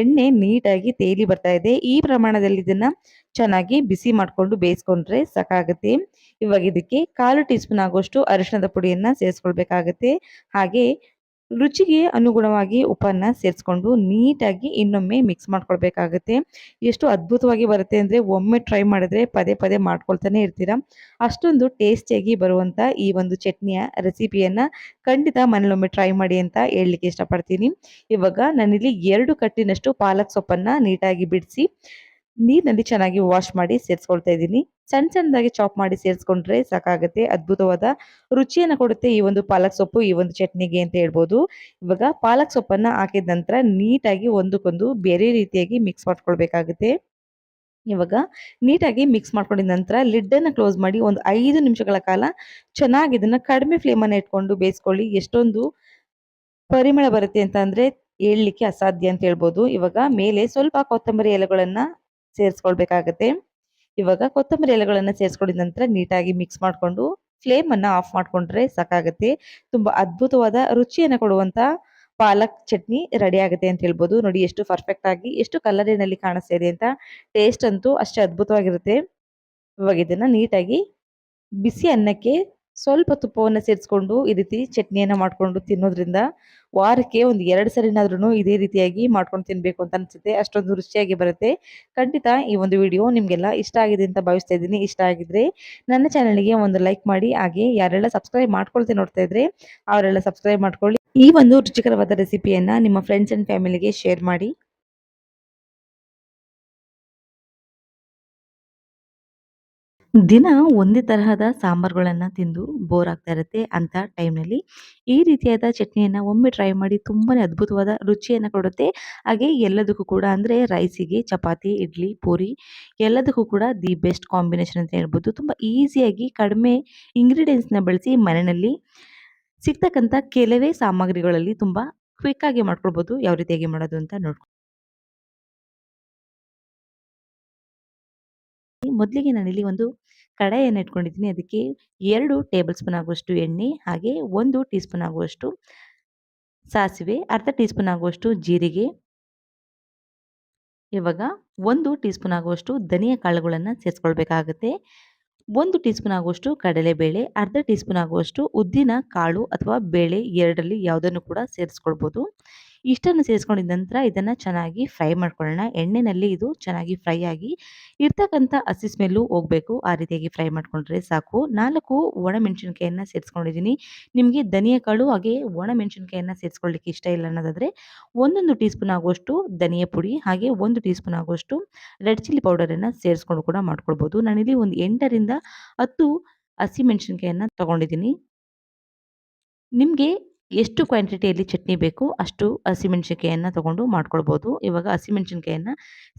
ಎಣ್ಣೆ ನೀಟಾಗಿ ತೇಲಿ ಬರ್ತಾ ಇದೆ. ಈ ಪ್ರಮಾಣದಲ್ಲಿ ಇದನ್ನ ಚೆನ್ನಾಗಿ ಬಿಸಿ ಮಾಡ್ಕೊಂಡು ಬೇಯಿಸ್ಕೊಂಡ್ರೆ ಸಾಕಾಗುತ್ತೆ. ಇವಾಗ ಇದಕ್ಕೆ 1/4 ಟೀ ಸ್ಪೂನ್ ಆಗುವಷ್ಟು ಅರಿಶಿಣದ ಪುಡಿಯನ್ನ ಸೇರಿಸ್ಕೊಳ್ಬೇಕಾಗುತ್ತೆ. ಹಾಗೆ ರುಚಿಗೆ ಅನುಗುಣವಾಗಿ ಉಪ್ಪನ್ನ ಸೇರಿಸ್ಕೊಂಡು ನೀಟಾಗಿ ಇನ್ನೊಮ್ಮೆ ಮಿಕ್ಸ್ ಮಾಡ್ಕೊಳ್ಬೇಕಾಗುತ್ತೆ. ಎಷ್ಟು ಅದ್ಭುತವಾಗಿ ಬರುತ್ತೆ ಅಂದ್ರೆ ಒಮ್ಮೆ ಟ್ರೈ ಮಾಡಿದ್ರೆ ಪದೇ ಪದೇ ಮಾಡ್ಕೊಳ್ತಾನೆ ಇರ್ತೀರಾ. ಅಷ್ಟೊಂದು ಟೇಸ್ಟಿಯಾಗಿ ಬರುವಂತ ಈ ಒಂದು ಚಟ್ನಿಯ ರೆಸಿಪಿಯನ್ನ ಖಂಡಿತ ಮನೇಲೊಮ್ಮೆ ಟ್ರೈ ಮಾಡಿ ಅಂತ ಹೇಳಲಿಕ್ಕೆ ಇಷ್ಟಪಡ್ತೀನಿ. ಇವಾಗ ನಾನಿಲ್ಲಿ 2 ಕಟ್ಟಿನಷ್ಟು ಪಾಲಕ್ ಸೊಪ್ಪನ್ನ ನೀಟಾಗಿ ಬಿಡಿಸಿ ನೀರಿನಲ್ಲಿ ಚೆನ್ನಾಗಿ ವಾಶ್ ಮಾಡಿ ಸೇರಿಸ್ಕೊಳ್ತಾ ಇದ್ದೀನಿ. ಸಣ್ಣ ಸಣ್ಣದಾಗಿ ಚಾಪ್ ಮಾಡಿ ಸೇರಿಸ್ಕೊಂಡ್ರೆ ಸಾಕಾಗುತ್ತೆ. ಅದ್ಭುತವಾದ ರುಚಿಯನ್ನ ಕೊಡುತ್ತೆ ಈ ಒಂದು ಪಾಲಕ್ ಸೊಪ್ಪು ಈ ಒಂದು ಚಟ್ನಿಗೆ ಅಂತ ಹೇಳ್ಬೋದು. ಇವಾಗ ಪಾಲಕ್ ಸೊಪ್ಪನ್ನ ಹಾಕಿದ ನಂತರ ನೀಟಾಗಿ ಒಂದಕ್ಕೊಂದು ಬೇರೆ ರೀತಿಯಾಗಿ ಮಿಕ್ಸ್ ಮಾಡ್ಕೊಳ್ಬೇಕಾಗುತ್ತೆ. ಇವಾಗ ನೀಟಾಗಿ ಮಿಕ್ಸ್ ಮಾಡ್ಕೊಂಡಿದ ನಂತರ ಲಿಡ್ ಅನ್ನ ಕ್ಲೋಸ್ ಮಾಡಿ ಒಂದು 5 ನಿಮಿಷಗಳ ಕಾಲ ಚೆನ್ನಾಗಿ ಇದನ್ನ ಕಡಿಮೆ ಫ್ಲೇಮ್ ಅನ್ನ ಇಟ್ಕೊಂಡು ಬೇಯಿಸ್ಕೊಳ್ಳಿ. ಎಷ್ಟೊಂದು ಪರಿಮಳ ಬರುತ್ತೆ ಅಂತ ಅಂದ್ರೆ ಹೇಳಲಿಕ್ಕೆ ಅಸಾಧ್ಯ ಅಂತ ಹೇಳ್ಬೋದು. ಇವಾಗ ಮೇಲೆ ಸ್ವಲ್ಪ ಕೊತ್ತಂಬರಿ ಎಲೆಗಳನ್ನ ಸೇರಿಸ್ಕೊಳ್ಬೇಕಾಗತ್ತೆ. ಇವಾಗ ಕೊತ್ತಂಬರಿ ಎಲೆಗಳನ್ನ ಸೇರಿಸ್ಕೊಂಡಿದ ನಂತರ ನೀಟಾಗಿ ಮಿಕ್ಸ್ ಮಾಡ್ಕೊಂಡು ಫ್ಲೇಮ್ ಅನ್ನ ಆಫ್ ಮಾಡ್ಕೊಂಡ್ರೆ ಸಾಕಾಗುತ್ತೆ. ತುಂಬಾ ಅದ್ಭುತವಾದ ರುಚಿಯನ್ನ ಕೊಡುವಂತ ಪಾಲಕ್ ಚಟ್ನಿ ರೆಡಿ ಆಗುತ್ತೆ ಅಂತ ಹೇಳ್ಬೋದು. ನೋಡಿ ಎಷ್ಟು ಪರ್ಫೆಕ್ಟ್ ಆಗಿ ಎಷ್ಟು ಕಲರಿನಲ್ಲಿ ಕಾಣಿಸ್ತಾ ಇದೆ ಅಂತ. ಟೇಸ್ಟ್ ಅಂತೂ ಅಷ್ಟೇ ಅದ್ಭುತವಾಗಿರುತ್ತೆ. ಇವಾಗ ಇದನ್ನ ನೀಟಾಗಿ ಬಿಸಿ ಅನ್ನಕ್ಕೆ ಸ್ವಲ್ಪ ತುಪ್ಪವನ್ನು ಸೇರಿಸ್ಕೊಂಡು ಈ ರೀತಿ ಚಟ್ನಿಯನ್ನ ಮಾಡ್ಕೊಂಡು ತಿನ್ನೋದ್ರಿಂದ ವಾರಕ್ಕೆ ಒಂದು 2 ಸರಿನಾದ್ರೂ ಇದೇ ರೀತಿಯಾಗಿ ಮಾಡ್ಕೊಂಡು ತಿನ್ಬೇಕು ಅಂತ ಅನ್ಸುತ್ತೆ. ಅಷ್ಟೊಂದು ರುಚಿಯಾಗಿ ಬರುತ್ತೆ. ಖಂಡಿತ ಈ ಒಂದು ವಿಡಿಯೋ ನಿಮ್ಗೆಲ್ಲ ಇಷ್ಟ ಆಗಿದೆ ಅಂತ ಭಾವಿಸ್ತಾ ಇದ್ದೀನಿ. ಇಷ್ಟ ಆಗಿದ್ರೆ ನನ್ನ ಚಾನಲ್ಗೆ ಒಂದು ಲೈಕ್ ಮಾಡಿ, ಹಾಗೆ ಯಾರೆಲ್ಲ ಸಬ್ಸ್ಕ್ರೈಬ್ ಮಾಡ್ಕೊಳ್ತೆ ನೋಡ್ತಾ ಇದ್ರೆ ಅವರೆಲ್ಲ ಸಬ್ಸ್ಕ್ರೈಬ್ ಮಾಡ್ಕೊಳ್ಳಿ. ಈ ಒಂದು ರುಚಿಕರವಾದ ರೆಸಿಪಿಯನ್ನ ನಿಮ್ಮ ಫ್ರೆಂಡ್ಸ್ ಅಂಡ್ ಫ್ಯಾಮಿಲಿಗೆ ಶೇರ್ ಮಾಡಿ. ದಿನ ಒಂದೇ ತರಹದ ಸಾಂಬಾರುಗಳನ್ನ ತಿಂದು ಬೋರ್ ಆಗ್ತಾ ಇರುತ್ತೆ ಅಂತ ಟೈಮ್ನಲ್ಲಿ ಈ ರೀತಿಯಾದ ಚಟ್ನಿಯನ್ನ ಒಮ್ಮೆ ಟ್ರೈ ಮಾಡಿ. ತುಂಬಾನೇ ಅದ್ಭುತವಾದ ರುಚಿಯನ್ನ ಕೊಡುತ್ತೆ. ಹಾಗೆ ಎಲ್ಲದಕ್ಕೂ ಕೂಡ ಅಂದ್ರೆ ರೈಸಿಗೆ, ಚಪಾತಿ, ಇಡ್ಲಿ, ಪೂರಿ ಎಲ್ಲದಕ್ಕೂ ಕೂಡ ದಿ ಬೆಸ್ಟ್ ಕಾಂಬಿನೇಷನ್ ಅಂತ ಹೇಳ್ಬೋದು. ತುಂಬಾ ಈಸಿಯಾಗಿ ಕಡಿಮೆ ಇಂಗ್ರೀಡಿಯೆಂಟ್ಸ್ನ ಬಳಸಿ ಮನೆಯಲ್ಲಿ ಸಿಗ್ತಕ್ಕಂಥ ಕೆಲವೇ ಸಾಮಗ್ರಿಗಳಲ್ಲಿ ತುಂಬಾ ಕ್ವಿಕ್ ಆಗಿ ಮಾಡ್ಕೊಳ್ಬೋದು. ಯಾವ ರೀತಿಯಾಗಿ ಮಾಡೋದು ಅಂತ ನೋಡ್ಕೊಳ್ಳಿ. ಮೊದಲಿಗೆ ನಾನಿಲ್ಲಿ ಒಂದು ಕಡಾಯಿಯನ್ನು ಇಟ್ಕೊಂಡಿದ್ದೀನಿ. ಅದಕ್ಕೆ 2 ಟೇಬಲ್ ಸ್ಪೂನ್ ಆಗುವಷ್ಟು ಎಣ್ಣೆ, ಹಾಗೆ 1 ಟೀ ಸ್ಪೂನ್ ಆಗುವಷ್ಟು ಸಾಸಿವೆ, ಅರ್ಧ ಟೀ ಸ್ಪೂನ್ ಆಗುವಷ್ಟು ಜೀರಿಗೆ, ಇವಾಗ 1 ಟೀ ಸ್ಪೂನ್ ಆಗುವಷ್ಟು ಧನಿಯಾ ಕಾಳುಗಳನ್ನು ಸೇರಿಸ್ಕೊಳ್ಬೇಕಾಗುತ್ತೆ. 1 ಟೀ ಸ್ಪೂನ್ ಆಗುವಷ್ಟು ಕಡಲೆಬೇಳೆ, ಅರ್ಧ ಟೀ ಸ್ಪೂನ್ ಆಗುವಷ್ಟು ಉದ್ದಿನ ಕಾಳು ಅಥವಾ ಬೇಳೆ, ಎರಡರಲ್ಲಿ ಯಾವುದನ್ನು ಕೂಡ ಸೇರಿಸ್ಕೊಳ್ಬೋದು. ಇಷ್ಟನ್ನು ಸೇರಿಸ್ಕೊಂಡಿದ ನಂತರ ಇದನ್ನು ಚೆನ್ನಾಗಿ ಫ್ರೈ ಮಾಡ್ಕೊಳ್ಳೋಣ. ಎಣ್ಣೆಯಲ್ಲಿ ಇದು ಚೆನ್ನಾಗಿ ಫ್ರೈ ಆಗಿ ಇರ್ತಕ್ಕಂಥ ಹಸಿ ಸ್ಮೆಲ್ಲು ಹೋಗಬೇಕು. ಆ ರೀತಿಯಾಗಿ ಫ್ರೈ ಮಾಡ್ಕೊಂಡ್ರೆ ಸಾಕು. 4 ಒಣಮೆಣಸಿನಕಾಯಿಯನ್ನು ಸೇರಿಸ್ಕೊಂಡಿದ್ದೀನಿ. ನಿಮಗೆ ಧನಿಯಾ ಕಾಳು ಹಾಗೆ ಒಣಮೆಣಸಿನಕಾಯಿಯನ್ನು ಸೇರಿಸ್ಕೊಳ್ಳಿಕ್ಕೆ ಇಷ್ಟ ಇಲ್ಲ ಅನ್ನೋದಾದರೆ 1 ಟೀ ಸ್ಪೂನ್ ಆಗುವಷ್ಟು ಧನಿಯಾ ಪುಡಿ, ಹಾಗೆ 1 ಟೀ ಸ್ಪೂನ್ ಆಗುವಷ್ಟು ರೆಡ್ ಚಿಲ್ಲಿ ಪೌಡರನ್ನು ಸೇರಿಸ್ಕೊಂಡು ಕೂಡ ಮಾಡ್ಕೊಳ್ಬೋದು. ನಾನಿಲ್ಲಿ ಒಂದು 8ರಿಂದ 10 ಹಸಿಮೆಣಸಿನಕಾಯಿಯನ್ನು ತಗೊಂಡಿದ್ದೀನಿ. ನಿಮಗೆ ಎಷ್ಟು ಕ್ವಾಂಟಿಟಿಯಲ್ಲಿ ಚಟ್ನಿ ಬೇಕು ಅಷ್ಟು ಹಸಿಮೆಣಸಿನಕಾಯಿಯನ್ನು ತಗೊಂಡು ಮಾಡ್ಕೊಳ್ಬೋದು. ಇವಾಗ ಹಸಿಮೆಣಸಿನಕಾಯಿಯನ್ನು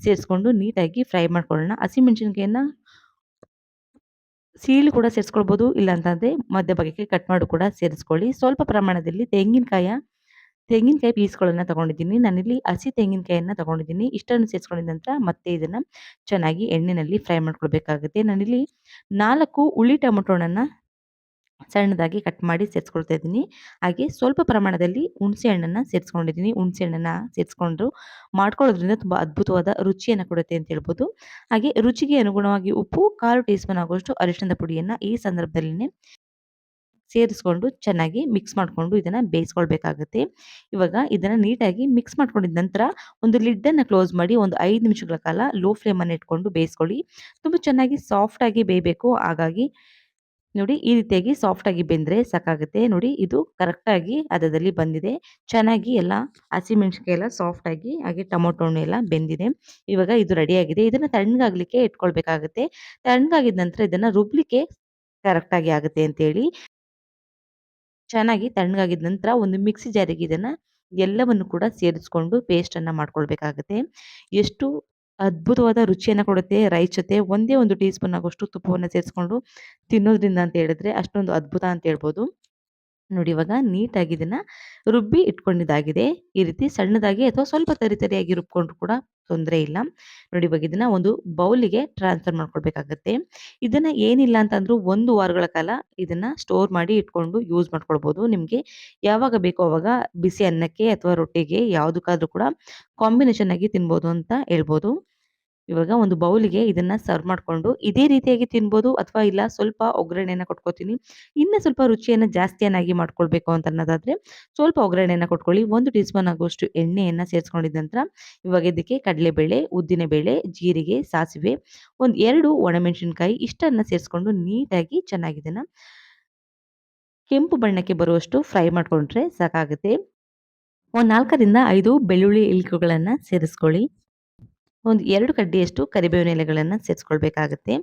ಸೇರಿಸ್ಕೊಂಡು ನೀಟಾಗಿ ಫ್ರೈ ಮಾಡ್ಕೊಳ್ಳೋಣ. ಹಸಿಮೆಣಸಿನಕಾಯಿಯನ್ನು ಸೀಳು ಕೂಡ ಸೇರಿಸ್ಕೊಳ್ಬೋದು, ಇಲ್ಲಾಂತಂದರೆ ಮಧ್ಯ ಭಾಗಕ್ಕೆ ಕಟ್ ಮಾಡಿ ಕೂಡ ಸೇರಿಸ್ಕೊಳ್ಳಿ. ಸ್ವಲ್ಪ ಪ್ರಮಾಣದಲ್ಲಿ ತೆಂಗಿನಕಾಯಿ ಪೀಸ್ಗಳನ್ನು ತಗೊಂಡಿದ್ದೀನಿ. ನಾನಿಲ್ಲಿ ಹಸಿ ತೆಂಗಿನಕಾಯಿಯನ್ನು ತಗೊಂಡಿದ್ದೀನಿ. ಇಷ್ಟನ್ನು ಸೇರಿಸ್ಕೊಂಡಿದ ನಂತರ ಮತ್ತೆ ಇದನ್ನು ಚೆನ್ನಾಗಿ ಎಣ್ಣೆಯಲ್ಲಿ ಫ್ರೈ ಮಾಡ್ಕೊಳ್ಬೇಕಾಗುತ್ತೆ. ನಾನಿಲ್ಲಿ 4 ಹುಳಿ ಟೊಮೊಟೊನನ್ನು ಸಣ್ಣದಾಗಿ ಕಟ್ ಮಾಡಿ ಸೇರಿಸ್ಕೊಳ್ತಾ ಇದ್ದೀನಿ. ಹಾಗೆ ಸ್ವಲ್ಪ ಪ್ರಮಾಣದಲ್ಲಿ ಹುಣಸೆ ಹಣ್ಣನ್ನು ಸೇರಿಸ್ಕೊಂಡಿದ್ದೀನಿ. ಹುಣಸೆ ಹಣ್ಣನ್ನು ಸೇರಿಸ್ಕೊಂಡು ಮಾಡ್ಕೊಳ್ಳೋದ್ರಿಂದ ತುಂಬ ಅದ್ಭುತವಾದ ರುಚಿಯನ್ನು ಕೊಡುತ್ತೆ ಅಂತ ಹೇಳ್ಬೋದು. ಹಾಗೆ ರುಚಿಗೆ ಅನುಗುಣವಾಗಿ ಉಪ್ಪು, 1/4 ಟೀ ಸ್ಪೂನ್ ಆಗುವಷ್ಟು ಅರಿಶಿಣದ ಪುಡಿಯನ್ನು ಈ ಸಂದರ್ಭದಲ್ಲಿನೇ ಸೇರಿಸ್ಕೊಂಡು ಚೆನ್ನಾಗಿ ಮಿಕ್ಸ್ ಮಾಡಿಕೊಂಡು ಇದನ್ನು ಬೇಯಿಸ್ಕೊಳ್ಬೇಕಾಗುತ್ತೆ. ಇವಾಗ ಇದನ್ನು ನೀಟಾಗಿ ಮಿಕ್ಸ್ ಮಾಡ್ಕೊಂಡಿದ ನಂತರ ಒಂದು ಲಿಡ್ಡನ್ನು ಕ್ಲೋಸ್ ಮಾಡಿ ಒಂದು 5 ನಿಮಿಷಗಳ ಕಾಲ ಲೋ ಫ್ಲೇಮನ್ನು ಇಟ್ಕೊಂಡು ಬೇಯಿಸ್ಕೊಳ್ಳಿ. ತುಂಬ ಚೆನ್ನಾಗಿ ಸಾಫ್ಟಾಗಿ ಬೇಯಬೇಕು. ಹಾಗಾಗಿ ನೋಡಿ ಈ ರೀತಿಯಾಗಿ ಸಾಫ್ಟಾಗಿ ಬೆಂದರೆ ಸಾಕಾಗುತ್ತೆ. ನೋಡಿ ಇದು ಕರೆಕ್ಟಾಗಿ ಹದದಲ್ಲಿ ಬಂದಿದೆ. ಚೆನ್ನಾಗಿ ಎಲ್ಲ ಹಸಿಮೆಣಸಿನಕಾಯಿ ಎಲ್ಲ ಸಾಫ್ಟಾಗಿ ಹಾಗೆ ಟೊಮೊಟೊ ಹಣ್ಣು ಎಲ್ಲ ಬೆಂದಿದೆ. ಇವಾಗ ಇದು ರೆಡಿಯಾಗಿದೆ. ಇದನ್ನು ತಣ್ಣಗಾಗಲಿಕ್ಕೆ ಇಟ್ಕೊಳ್ಬೇಕಾಗುತ್ತೆ. ತಣ್ಣಗಾಗಿದ ನಂತರ ಇದನ್ನು ರುಬ್ಲಿಕ್ಕೆ ಕರೆಕ್ಟಾಗಿ ಆಗುತ್ತೆ ಅಂತೇಳಿ ಚೆನ್ನಾಗಿ ತಣ್ಣಗಾಗಿದ ನಂತರ ಒಂದು ಮಿಕ್ಸಿ ಜಾರಿಗೆ ಇದನ್ನು ಎಲ್ಲವನ್ನು ಕೂಡ ಸೇರಿಸ್ಕೊಂಡು ಪೇಸ್ಟನ್ನು ಮಾಡ್ಕೊಳ್ಬೇಕಾಗುತ್ತೆ. ಎಷ್ಟು ಅದ್ಭುತವಾದ ರುಚಿಯನ್ನು ಕೊಡುತ್ತೆ ರೈಸ್ ಜೊತೆ. ಒಂದೇ ಒಂದು ಟೀ ಸ್ಪೂನ್ ಆಗುವಷ್ಟು ತುಪ್ಪವನ್ನು ಸೇರಿಸ್ಕೊಂಡು ತಿನ್ನೋದ್ರಿಂದ ಅಂತ ಹೇಳಿದ್ರೆ ಅಷ್ಟೊಂದು ಅದ್ಭುತ ಅಂತ ಹೇಳ್ಬೋದು. ನೋಡಿ ಇವಾಗ ನೀಟಾಗಿ ಇದನ್ನು ರುಬ್ಬಿ ಇಟ್ಕೊಂಡಿದ್ದಾಗಿದೆ. ಈ ರೀತಿ ಸಣ್ಣದಾಗಿ ಅಥವಾ ಸ್ವಲ್ಪ ತರಿಯಾಗಿ ರುಬ್ಕೊಂಡ್ರು ಕೂಡ ತೊಂದರೆ ಇಲ್ಲ. ನೋಡಿ ಇವಾಗ ಇದನ್ನ ಒಂದು ಬೌಲಿಗೆ ಟ್ರಾನ್ಸ್ಫರ್ ಮಾಡ್ಕೊಳ್ಬೇಕಾಗತ್ತೆ. ಇದನ್ನ ಏನಿಲ್ಲ ಅಂತಂದ್ರೂ 1 ವಾರಗಳ ಕಾಲ ಇದನ್ನ ಸ್ಟೋರ್ ಮಾಡಿ ಇಟ್ಕೊಂಡು ಯೂಸ್ ಮಾಡ್ಕೊಳ್ಬೋದು. ನಿಮಗೆ ಯಾವಾಗ ಬೇಕೋ ಅವಾಗ ಬಿಸಿ ಅನ್ನಕ್ಕೆ ಅಥವಾ ರೊಟ್ಟಿಗೆ ಯಾವುದಕ್ಕಾದ್ರೂ ಕೂಡ ಕಾಂಬಿನೇಷನ್ ಆಗಿ ತಿನ್ಬೋದು ಅಂತ ಹೇಳ್ಬೋದು. ಇವಾಗ ಒಂದು ಬೌಲಿಗೆ ಇದನ್ನ ಸರ್ವ್ ಮಾಡ್ಕೊಂಡು ಇದೇ ರೀತಿಯಾಗಿ ತಿನ್ಬೋದು, ಅಥವಾ ಇಲ್ಲ ಸ್ವಲ್ಪ ಒಗ್ಗರಣೆಯನ್ನ ಕೊಟ್ಕೋತೀನಿ. ಇನ್ನು ಸ್ವಲ್ಪ ರುಚಿಯನ್ನು ಜಾಸ್ತಿಯನ್ನಾಗಿ ಮಾಡ್ಕೊಳ್ಬೇಕು ಅಂತ ಅನ್ನೋದಾದ್ರೆ ಸ್ವಲ್ಪ ಒಗ್ಗರಣೆಯನ್ನ ಕೊಟ್ಕೊಳ್ಳಿ. 1 ಟೀ ಸ್ಪೂನ್ ಆಗುವಷ್ಟು ಎಣ್ಣೆಯನ್ನ ಸೇರಿಸ್ಕೊಂಡಿದ ನಂತರ ಇವಾಗ ಇದಕ್ಕೆ ಕಡಲೆಬೇಳೆ, ಉದ್ದಿನಬೇಳೆ, ಜೀರಿಗೆ, ಸಾಸಿವೆ, ಒಂದು 2 ಒಣಮೆಣಸಿನಕಾಯಿ ಇಷ್ಟನ್ನ ಸೇರಿಸ್ಕೊಂಡು ನೀಟಾಗಿ ಚೆನ್ನಾಗಿ ಇದನ್ನ ಕೆಂಪು ಬಣ್ಣಕ್ಕೆ ಬರುವಷ್ಟು ಫ್ರೈ ಮಾಡ್ಕೊಂಡ್ರೆ ಸಾಕಾಗುತ್ತೆ. ಒಂದು 4ರಿಂದ 5 ಬೆಳ್ಳುಳ್ಳಿ ಇಲ್ಕುಗಳನ್ನ ಸೇರಿಸ್ಕೊಳ್ಳಿ. ಒಂದು 2 ಕಡ್ಡಿಯಷ್ಟು ಕರಿಬೇವಿನ ಎಲೆಗಳನ್ನು ಸೇರಿಸ್ಕೊಳ್ಬೇಕಾಗುತ್ತೆ.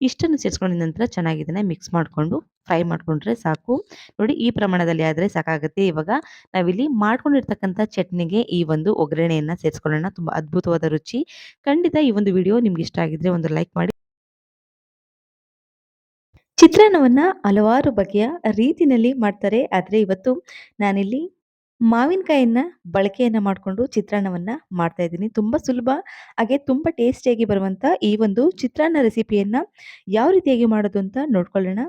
ಇಷ್ಟನ್ನು ಸೇರಿಸ್ಕೊಂಡಿದ ನಂತರ ಚೆನ್ನಾಗಿ ಇದನ್ನ ಮಿಕ್ಸ್ ಮಾಡಿಕೊಂಡು ಫ್ರೈ ಮಾಡಿಕೊಂಡ್ರೆ ಸಾಕು. ನೋಡಿ ಈ ಪ್ರಮಾಣದಲ್ಲಿ ಆದರೆ ಸಾಕಾಗುತ್ತೆ. ಇವಾಗ ನಾವಿಲ್ಲಿ ಮಾಡ್ಕೊಂಡಿರ್ತಕ್ಕಂಥ ಚಟ್ನಿಗೆ ಈ ಒಂದು ಒಗ್ಗರಣೆಯನ್ನು ಸೇರಿಸ್ಕೊಳ್ಳೋಣ. ತುಂಬ ಅದ್ಭುತವಾದ ರುಚಿ. ಖಂಡಿತ ಈ ಒಂದು ವಿಡಿಯೋ ನಿಮ್ಗೆ ಇಷ್ಟ ಆಗಿದ್ರೆ ಒಂದು ಲೈಕ್ ಮಾಡಿ. ಚಿತ್ರಾನ್ನವನ್ನ ಹಲವಾರು ಬಗೆಯ ರೀತಿನಲ್ಲಿ ಮಾಡ್ತಾರೆ. ಆದರೆ ಇವತ್ತು ನಾನಿಲ್ಲಿ ಮಾವಿನಕಾಯಿಯನ್ನ ಬಳಕೆಯನ್ನ ಮಾಡಿಕೊಂಡು ಚಿತ್ರಾನ್ನವನ್ನ ಮಾಡ್ತಾ ಇದ್ದೀನಿ. ತುಂಬ ಸುಲಭ ಹಾಗೆ ತುಂಬ ಟೇಸ್ಟಿಯಾಗಿ ಬರುವಂತ ಈ ಒಂದು ಚಿತ್ರಾನ್ನ ರೆಸಿಪಿಯನ್ನ ಯಾವ ರೀತಿಯಾಗಿ ಮಾಡೋದು ಅಂತ ನೋಡ್ಕೊಳ್ಳೋಣ.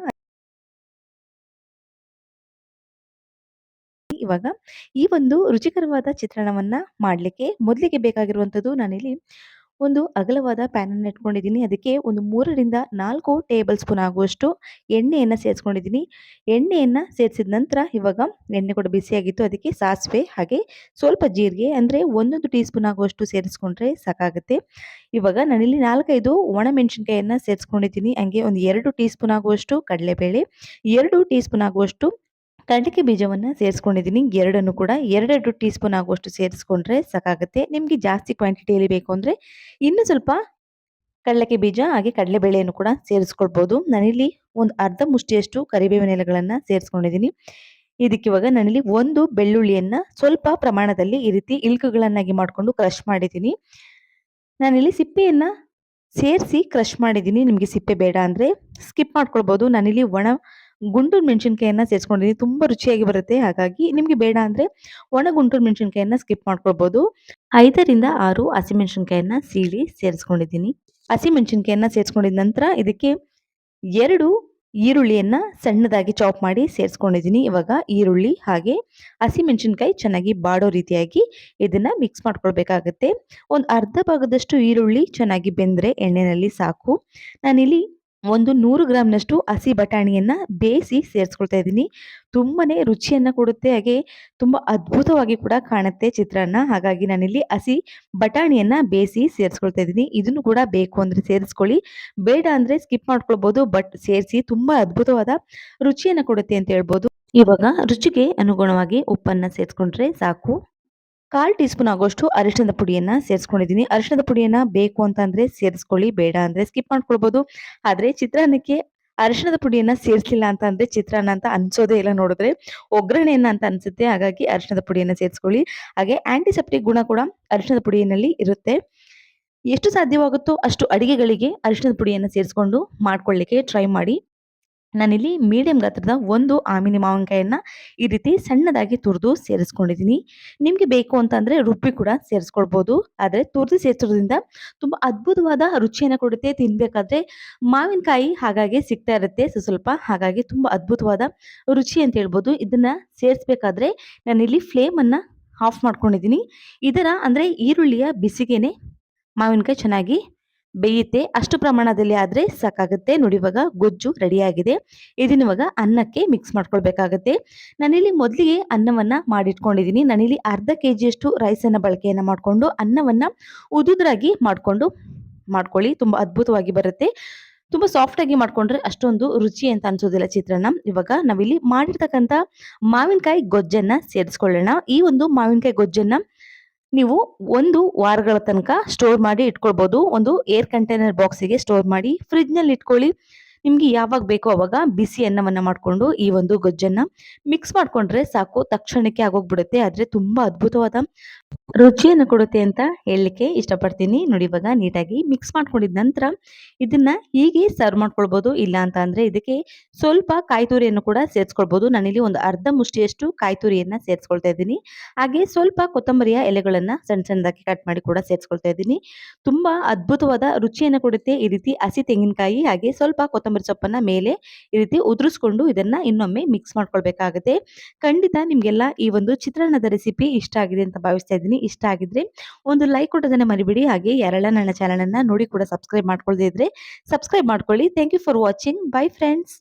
ಇವಾಗ ಈ ಒಂದು ರುಚಿಕರವಾದ ಚಿತ್ರಾನ್ನವನ್ನ ಮಾಡ್ಲಿಕ್ಕೆ ಮೊದಲಿಗೆ ಬೇಕಾಗಿರುವಂಥದ್ದು ನಾನಿಲ್ಲಿ ಒಂದು ಅಗಲವಾದ ಪ್ಯಾನನ್ನು ಇಟ್ಕೊಂಡಿದ್ದೀನಿ. ಅದಕ್ಕೆ ಒಂದು 3ರಿಂದ 4 ಟೇಬಲ್ ಸ್ಪೂನ್ ಆಗುವಷ್ಟು ಎಣ್ಣೆಯನ್ನ ಸೇರಿಸ್ಕೊಂಡಿದ್ದೀನಿ. ಎಣ್ಣೆಯನ್ನ ಸೇರಿಸಿದ ನಂತರ ಇವಾಗ ಎಣ್ಣೆ ಕೂಡ ಬಿಸಿಯಾಗಿತ್ತು. ಅದಕ್ಕೆ ಸಾಸಿವೆ ಹಾಗೆ ಸ್ವಲ್ಪ ಜೀರಿಗೆ ಅಂದರೆ 1 ಟೀ ಸ್ಪೂನ್ ಆಗುವಷ್ಟು ಸೇರಿಸ್ಕೊಂಡ್ರೆ ಸಾಕಾಗುತ್ತೆ. ಇವಾಗ ನಾನಿಲ್ಲಿ 4, 5 ಒಣಮೆಣಸಿನಕಾಯಿಯನ್ನ ಸೇರಿಸ್ಕೊಂಡಿದ್ದೀನಿ. ಹಂಗೆ ಒಂದು 2 ಟೀ ಸ್ಪೂನ್ ಆಗುವಷ್ಟು ಕಡಲೆಬೇಳೆ, 2 ಟೀ ಸ್ಪೂನ್ ಆಗುವಷ್ಟು ಕಡಲೆ ಬೀಜವನ್ನ ಸೇರಿಸ್ಕೊಂಡಿದ್ದೀನಿ. ಎರಡನ್ನು ಕೂಡ 2 ಟೀ ಸ್ಪೂನ್ ಆಗುವಷ್ಟು ಸೇರಿಸ್ಕೊಂಡ್ರೆ ಸಾಕಾಗುತ್ತೆ. ನಿಮಗೆ ಜಾಸ್ತಿ ಕ್ವಾಂಟಿಟಿಯಲ್ಲಿ ಬೇಕು ಅಂದರೆ ಇನ್ನು ಸ್ವಲ್ಪ ಕಡಲೆಗೆ ಬೀಜ ಹಾಗೆ ಕಡಲೆಬೇಳೆಯನ್ನು ಕೂಡ ಸೇರಿಸ್ಕೊಳ್ಬೋದು. ನಾನಿಲ್ಲಿ ಒಂದು ಅರ್ಧ ಮುಷ್ಟಿಯಷ್ಟು ಕರಿಬೇವಿನ ಎಲೆಗಳನ್ನ ಸೇರಿಸ್ಕೊಂಡಿದ್ದೀನಿ. ಇದಕ್ಕಿವಾಗ ನಾನಿಲ್ಲಿ ಒಂದು ಬೆಳ್ಳುಳ್ಳಿಯನ್ನ ಸ್ವಲ್ಪ ಪ್ರಮಾಣದಲ್ಲಿ ಈ ರೀತಿ ಇಲ್ಕುಗಳನ್ನಾಗಿ ಮಾಡಿಕೊಂಡು ಕ್ರಷ್ ಮಾಡಿದ್ದೀನಿ. ನಾನಿಲ್ಲಿ ಸಿಪ್ಪೆಯನ್ನ ಸೇರಿಸಿ ಕ್ರಷ್ ಮಾಡಿದ್ದೀನಿ. ನಿಮಗೆ ಸಿಪ್ಪೆ ಬೇಡ ಅಂದರೆ ಸ್ಕಿಪ್ ಮಾಡ್ಕೊಳ್ಬೋದು. ನಾನಿಲ್ಲಿ ಒಣ ಗುಂಟೂರು ಮೆಣಸಿನಕಾಯಿಯನ್ನ ಸೇರಿಸ್ಕೊಂಡಿದ್ದೀನಿ. ತುಂಬ ರುಚಿಯಾಗಿ ಬರುತ್ತೆ. ಹಾಗಾಗಿ ನಿಮಗೆ ಬೇಡ ಅಂದರೆ ಒಣ ಗುಂಟೂರು ಮೆಣಸಿನಕಾಯಿಯನ್ನ ಸ್ಕಿಪ್ ಮಾಡ್ಕೊಳ್ಬೋದು. 5ರಿಂದ 6 ಹಸಿಮೆಣಸಿನಕಾಯಿಯನ್ನ ಸೀಳಿ ಸೇರಿಸ್ಕೊಂಡಿದ್ದೀನಿ. ಹಸಿಮೆಣಸಿನಕಾಯಿಯನ್ನ ಸೇರಿಸ್ಕೊಂಡಿದ ನಂತರ ಇದಕ್ಕೆ 2 ಈರುಳ್ಳಿಯನ್ನ ಸಣ್ಣದಾಗಿ ಚಾಪ್ ಮಾಡಿ ಸೇರಿಸ್ಕೊಂಡಿದ್ದೀನಿ. ಇವಾಗ ಈರುಳ್ಳಿ ಹಾಗೆ ಹಸಿಮೆಣಸಿನಕಾಯಿ ಚೆನ್ನಾಗಿ ಬಾಡೋ ರೀತಿಯಾಗಿ ಇದನ್ನ ಮಿಕ್ಸ್ ಮಾಡ್ಕೊಳ್ಬೇಕಾಗತ್ತೆ. ಒಂದು ಅರ್ಧ ಭಾಗದಷ್ಟು ಈರುಳ್ಳಿ ಚೆನ್ನಾಗಿ ಬೆಂದರೆ ಎಣ್ಣೆಯಲ್ಲಿ ಸಾಕು. ನಾನಿಲ್ಲಿ ಒಂದು 100 ಗ್ರಾಮ್ನಷ್ಟು ಹಸಿ ಬಟಾಣಿಯನ್ನ ಬೇಯಿಸಿ ಸೇರಿಸ್ಕೊಳ್ತಾ ಇದ್ದೀನಿ. ತುಂಬಾನೇ ರುಚಿಯನ್ನ ಕೊಡುತ್ತೆ ಹಾಗೆ ತುಂಬಾ ಅದ್ಭುತವಾಗಿ ಕೂಡ ಕಾಣುತ್ತೆ ಚಿತ್ರಾನ್ನ. ಹಾಗಾಗಿ ನಾನಿಲ್ಲಿ ಹಸಿ ಬಟಾಣಿಯನ್ನ ಬೇಯಿಸಿ ಸೇರಿಸ್ಕೊಳ್ತಾ ಇದ್ದೀನಿ. ಇದನ್ನು ಕೂಡ ಬೇಕು ಅಂದ್ರೆ ಸೇರಿಸ್ಕೊಳ್ಳಿ, ಬೇಡ ಅಂದ್ರೆ ಸ್ಕಿಪ್ ಮಾಡ್ಕೊಳ್ಬಹುದು. ಬಟ್ ಸೇರಿಸಿ ತುಂಬಾ ಅದ್ಭುತವಾದ ರುಚಿಯನ್ನ ಕೊಡುತ್ತೆ ಅಂತ ಹೇಳ್ಬೋದು. ಇವಾಗ ರುಚಿಗೆ ಅನುಗುಣವಾಗಿ ಉಪ್ಪನ್ನ ಸೇರಿಸ್ಕೊಂಡ್ರೆ ಸಾಕು. 1/4 ಟೀ ಸ್ಪೂನ್ ಆಗುವಷ್ಟು ಅರಿಶಿಣದ ಪುಡಿಯನ್ನ ಸೇರಿಸ್ಕೊಂಡಿದ್ದೀನಿ. ಅರಿಶಿಣದ ಪುಡಿಯನ್ನ ಬೇಕು ಅಂತ ಅಂದ್ರೆ ಸೇರಿಸ್ಕೊಳ್ಳಿ, ಬೇಡ ಅಂದ್ರೆ ಸ್ಕಿಪ್ ಮಾಡ್ಕೊಳ್ಬಹುದು. ಆದ್ರೆ ಚಿತ್ರಾನ್ನಕ್ಕೆ ಅರಿಶಿಣದ ಪುಡಿಯನ್ನ ಸೇರಿಸಲಿಲ್ಲ ಅಂತ ಅಂದ್ರೆ ಚಿತ್ರಾನ್ನ ಅಂತ ಅನ್ಸೋದೇ ಇಲ್ಲ. ನೋಡಿದ್ರೆ ಒಗ್ಗರಣೆಯನ್ನ ಅಂತ ಅನ್ಸುತ್ತೆ. ಹಾಗಾಗಿ ಅರಿಶಿಣದ ಪುಡಿಯನ್ನ ಸೇರಿಸ್ಕೊಳ್ಳಿ. ಹಾಗೆ ಆಂಟಿಸೆಪ್ಟಿಕ್ ಗುಣ ಕೂಡ ಅರಿಶಿಣದ ಪುಡಿಯಲ್ಲಿ ಇರುತ್ತೆ. ಎಷ್ಟು ಸಾಧ್ಯವಾಗುತ್ತೋ ಅಷ್ಟು ಅಡಿಗೆಗಳಿಗೆ ಅರಿಶಿಣದ ಪುಡಿಯನ್ನ ಸೇರಿಸ್ಕೊಂಡು ಮಾಡ್ಕೊಳ್ಳಿಕ್ಕೆ ಟ್ರೈ ಮಾಡಿ. ನಾನಿಲ್ಲಿ ಮೀಡಿಯಂ ಗಾತ್ರದ ಒಂದು ಆಮಿನಿ ಮಾವಿನಕಾಯಿಯನ್ನ ಈ ರೀತಿ ಸಣ್ಣದಾಗಿ ತುರಿದು ಸೇರಿಸ್ಕೊಂಡಿದ್ದೀನಿ. ನಿಮಗೆ ಬೇಕು ಅಂತಂದ್ರೆ ರುಬ್ಬಿ ಕೂಡ ಸೇರಿಸ್ಕೊಳ್ಬೋದು. ಆದರೆ ತುರಿದು ಸೇರಿಸೋದ್ರಿಂದ ತುಂಬ ಅದ್ಭುತವಾದ ರುಚಿಯನ್ನು ಕೊಡುತ್ತೆ. ತಿನ್ಬೇಕಾದ್ರೆ ಮಾವಿನಕಾಯಿ ಹಾಗಾಗಿ ಸಿಗ್ತಾ ಇರುತ್ತೆ ಸ್ವಲ್ಪ, ಹಾಗಾಗಿ ತುಂಬ ಅದ್ಭುತವಾದ ರುಚಿ ಅಂತ ಹೇಳ್ಬೋದು. ಇದನ್ನ ಸೇರಿಸ್ಬೇಕಾದ್ರೆ ನಾನಿಲ್ಲಿ ಫ್ಲೇಮನ್ನು ಆಫ್ ಮಾಡ್ಕೊಂಡಿದ್ದೀನಿ. ಇದರ ಅಂದರೆ ಈರುಳ್ಳಿಯ ಬಿಸಿಗೆನೆ ಮಾವಿನಕಾಯಿ ಚೆನ್ನಾಗಿ ಬೇಯುತ್ತೆ. ಅಷ್ಟು ಪ್ರಮಾಣದಲ್ಲಿ ಆದರೆ ಸಾಕಾಗುತ್ತೆ. ನೋಡಿ ಇವಾಗ ಗೊಜ್ಜು ರೆಡಿಯಾಗಿದೆ. ಇದನ್ನ ಇವಾಗ ಅನ್ನಕ್ಕೆ ಮಿಕ್ಸ್ ಮಾಡ್ಕೊಳ್ಬೇಕಾಗತ್ತೆ. ನಾನಿಲ್ಲಿ ಮೊದಲಿಗೆ ಅನ್ನವನ್ನ ಮಾಡಿಟ್ಕೊಂಡಿದ್ದೀನಿ. ನಾನಿಲ್ಲಿ ಅರ್ಧ ಕೆಜಿಯಷ್ಟು ರೈಸನ್ನು ಬಳಕೆಯನ್ನು ಮಾಡಿಕೊಂಡು ಅನ್ನವನ್ನ ಉದುದ್ರಾಗಿ ಮಾಡ್ಕೊಳ್ಳಿ. ತುಂಬ ಅದ್ಭುತವಾಗಿ ಬರುತ್ತೆ. ತುಂಬ ಸಾಫ್ಟಾಗಿ ಮಾಡ್ಕೊಂಡ್ರೆ ಅಷ್ಟೊಂದು ರುಚಿ ಅಂತ ಅನ್ಸೋದಿಲ್ಲ ಚಿತ್ರಾನ್ನ. ಇವಾಗ ನಾವಿಲ್ಲಿ ಮಾಡಿರ್ತಕ್ಕಂಥ ಮಾವಿನಕಾಯಿ ಗೊಜ್ಜನ್ನ ಸೇರಿಸ್ಕೊಳ್ಳೋಣ. ಈ ಒಂದು ಮಾವಿನಕಾಯಿ ಗೊಜ್ಜನ್ನ ನೀವು 1 ವಾರಗಳ ತನಕ ಸ್ಟೋರ್ ಮಾಡಿ ಇಟ್ಕೊಳ್ಬೋದು. ಒಂದು ಏರ್ ಕಂಟೈನರ್ ಬಾಕ್ಸಿಗೆ ಸ್ಟೋರ್ ಮಾಡಿ ಫ್ರಿಡ್ಜ್ನಲ್ಲಿ ಇಟ್ಕೊಳ್ಳಿ. ನಿಮಗೆ ಯಾವಾಗ ಬೇಕೋ ಅವಾಗ ಬಿಸಿ ಅನ್ನವನ್ನ ಮಾಡಿಕೊಂಡು ಈ ಒಂದು ಗೊಜ್ಜನ್ನ ಮಿಕ್ಸ್ ಮಾಡ್ಕೊಂಡ್ರೆ ಸಾಕು, ತಕ್ಷಣಕ್ಕೆ ಆಗೋಗ್ಬಿಡುತ್ತೆ. ಆದರೆ ತುಂಬಾ ಅದ್ಭುತವಾದ ರುಚಿಯನ್ನು ಕೊಡುತ್ತೆ ಅಂತ ಹೇಳಲಿಕ್ಕೆ ಇಷ್ಟಪಡ್ತೀನಿ. ನೋಡಿ ಇವಾಗ ನೀಟಾಗಿ ಮಿಕ್ಸ್ ಮಾಡ್ಕೊಂಡಿದ ನಂತರ ಇದನ್ನ ಹೀಗೆ ಸರ್ವ್ ಮಾಡ್ಕೊಳ್ಬೋದು. ಇಲ್ಲ ಅಂತ ಅಂದ್ರೆ ಇದಕ್ಕೆ ಸ್ವಲ್ಪ ಕಾಯಿ ತುರಿಯನ್ನು ಕೂಡ ಸೇರಿಸ್ಕೊಳ್ಬೋದು. ನಾನಿಲ್ಲಿ ಒಂದು ಅರ್ಧ ಮುಷ್ಟಿಯಷ್ಟು ಕಾಯಿ ತುರಿಯನ್ನ ಸೇರಿಸ್ಕೊಳ್ತಾ ಇದ್ದೀನಿ. ಹಾಗೆ ಸ್ವಲ್ಪ ಕೊತ್ತಂಬರಿಯ ಎಲೆಗಳನ್ನ ಸಣ್ಣ ಸಣ್ಣದಾಗಿ ಕಟ್ ಮಾಡಿ ಕೂಡ ಸೇರಿಸ್ಕೊಳ್ತಾ ಇದ್ದೀನಿ. ತುಂಬಾ ಅದ್ಭುತವಾದ ರುಚಿಯನ್ನು ಕೊಡುತ್ತೆ. ಈ ರೀತಿ ಹಸಿ ತೆಂಗಿನಕಾಯಿ ಹಾಗೆ ಸ್ವಲ್ಪ ಕೊತ್ತಂಬರಿ ಸೊಪ್ಪನ್ನ ಮೇಲೆ ಈ ರೀತಿ ಉದುರಿಸ್ಕೊಂಡು ಇದನ್ನ ಇನ್ನೊಮ್ಮೆ ಮಿಕ್ಸ್ ಮಾಡ್ಕೊಳ್ಬೇಕಾಗುತ್ತೆ. ಖಂಡಿತ ನಿಮ್ಗೆಲ್ಲ ಈ ಒಂದು ಚಿತ್ರಾನ್ನದ ರೆಸಿಪಿ ಇಷ್ಟ ಆಗಿದೆ ಅಂತ ಭಾವಿಸ್ತಾ ಇದ್ದೀನಿ. ಇಷ್ಟ ಆಗಿದ್ರೆ ಒಂದು ಲೈಕ್ ಕೊಡೋದನ್ನ ಮರಿಬೇಡಿ. ಹಾಗೆ ಯಾರೆಲ್ಲ ನನ್ನ ಚಾನಲ್ ಅನ್ನ ನೋಡಿ ಕೂಡ ಸಬ್ಸ್ಕ್ರೈಬ್ ಮಾಡ್ಕೊಳ್ಳದೇ ಇದ್ರೆ ಸಬ್ಸ್ಕ್ರೈಬ್ ಮಾಡ್ಕೊಳ್ಳಿ. Thank you for watching. Bye friends.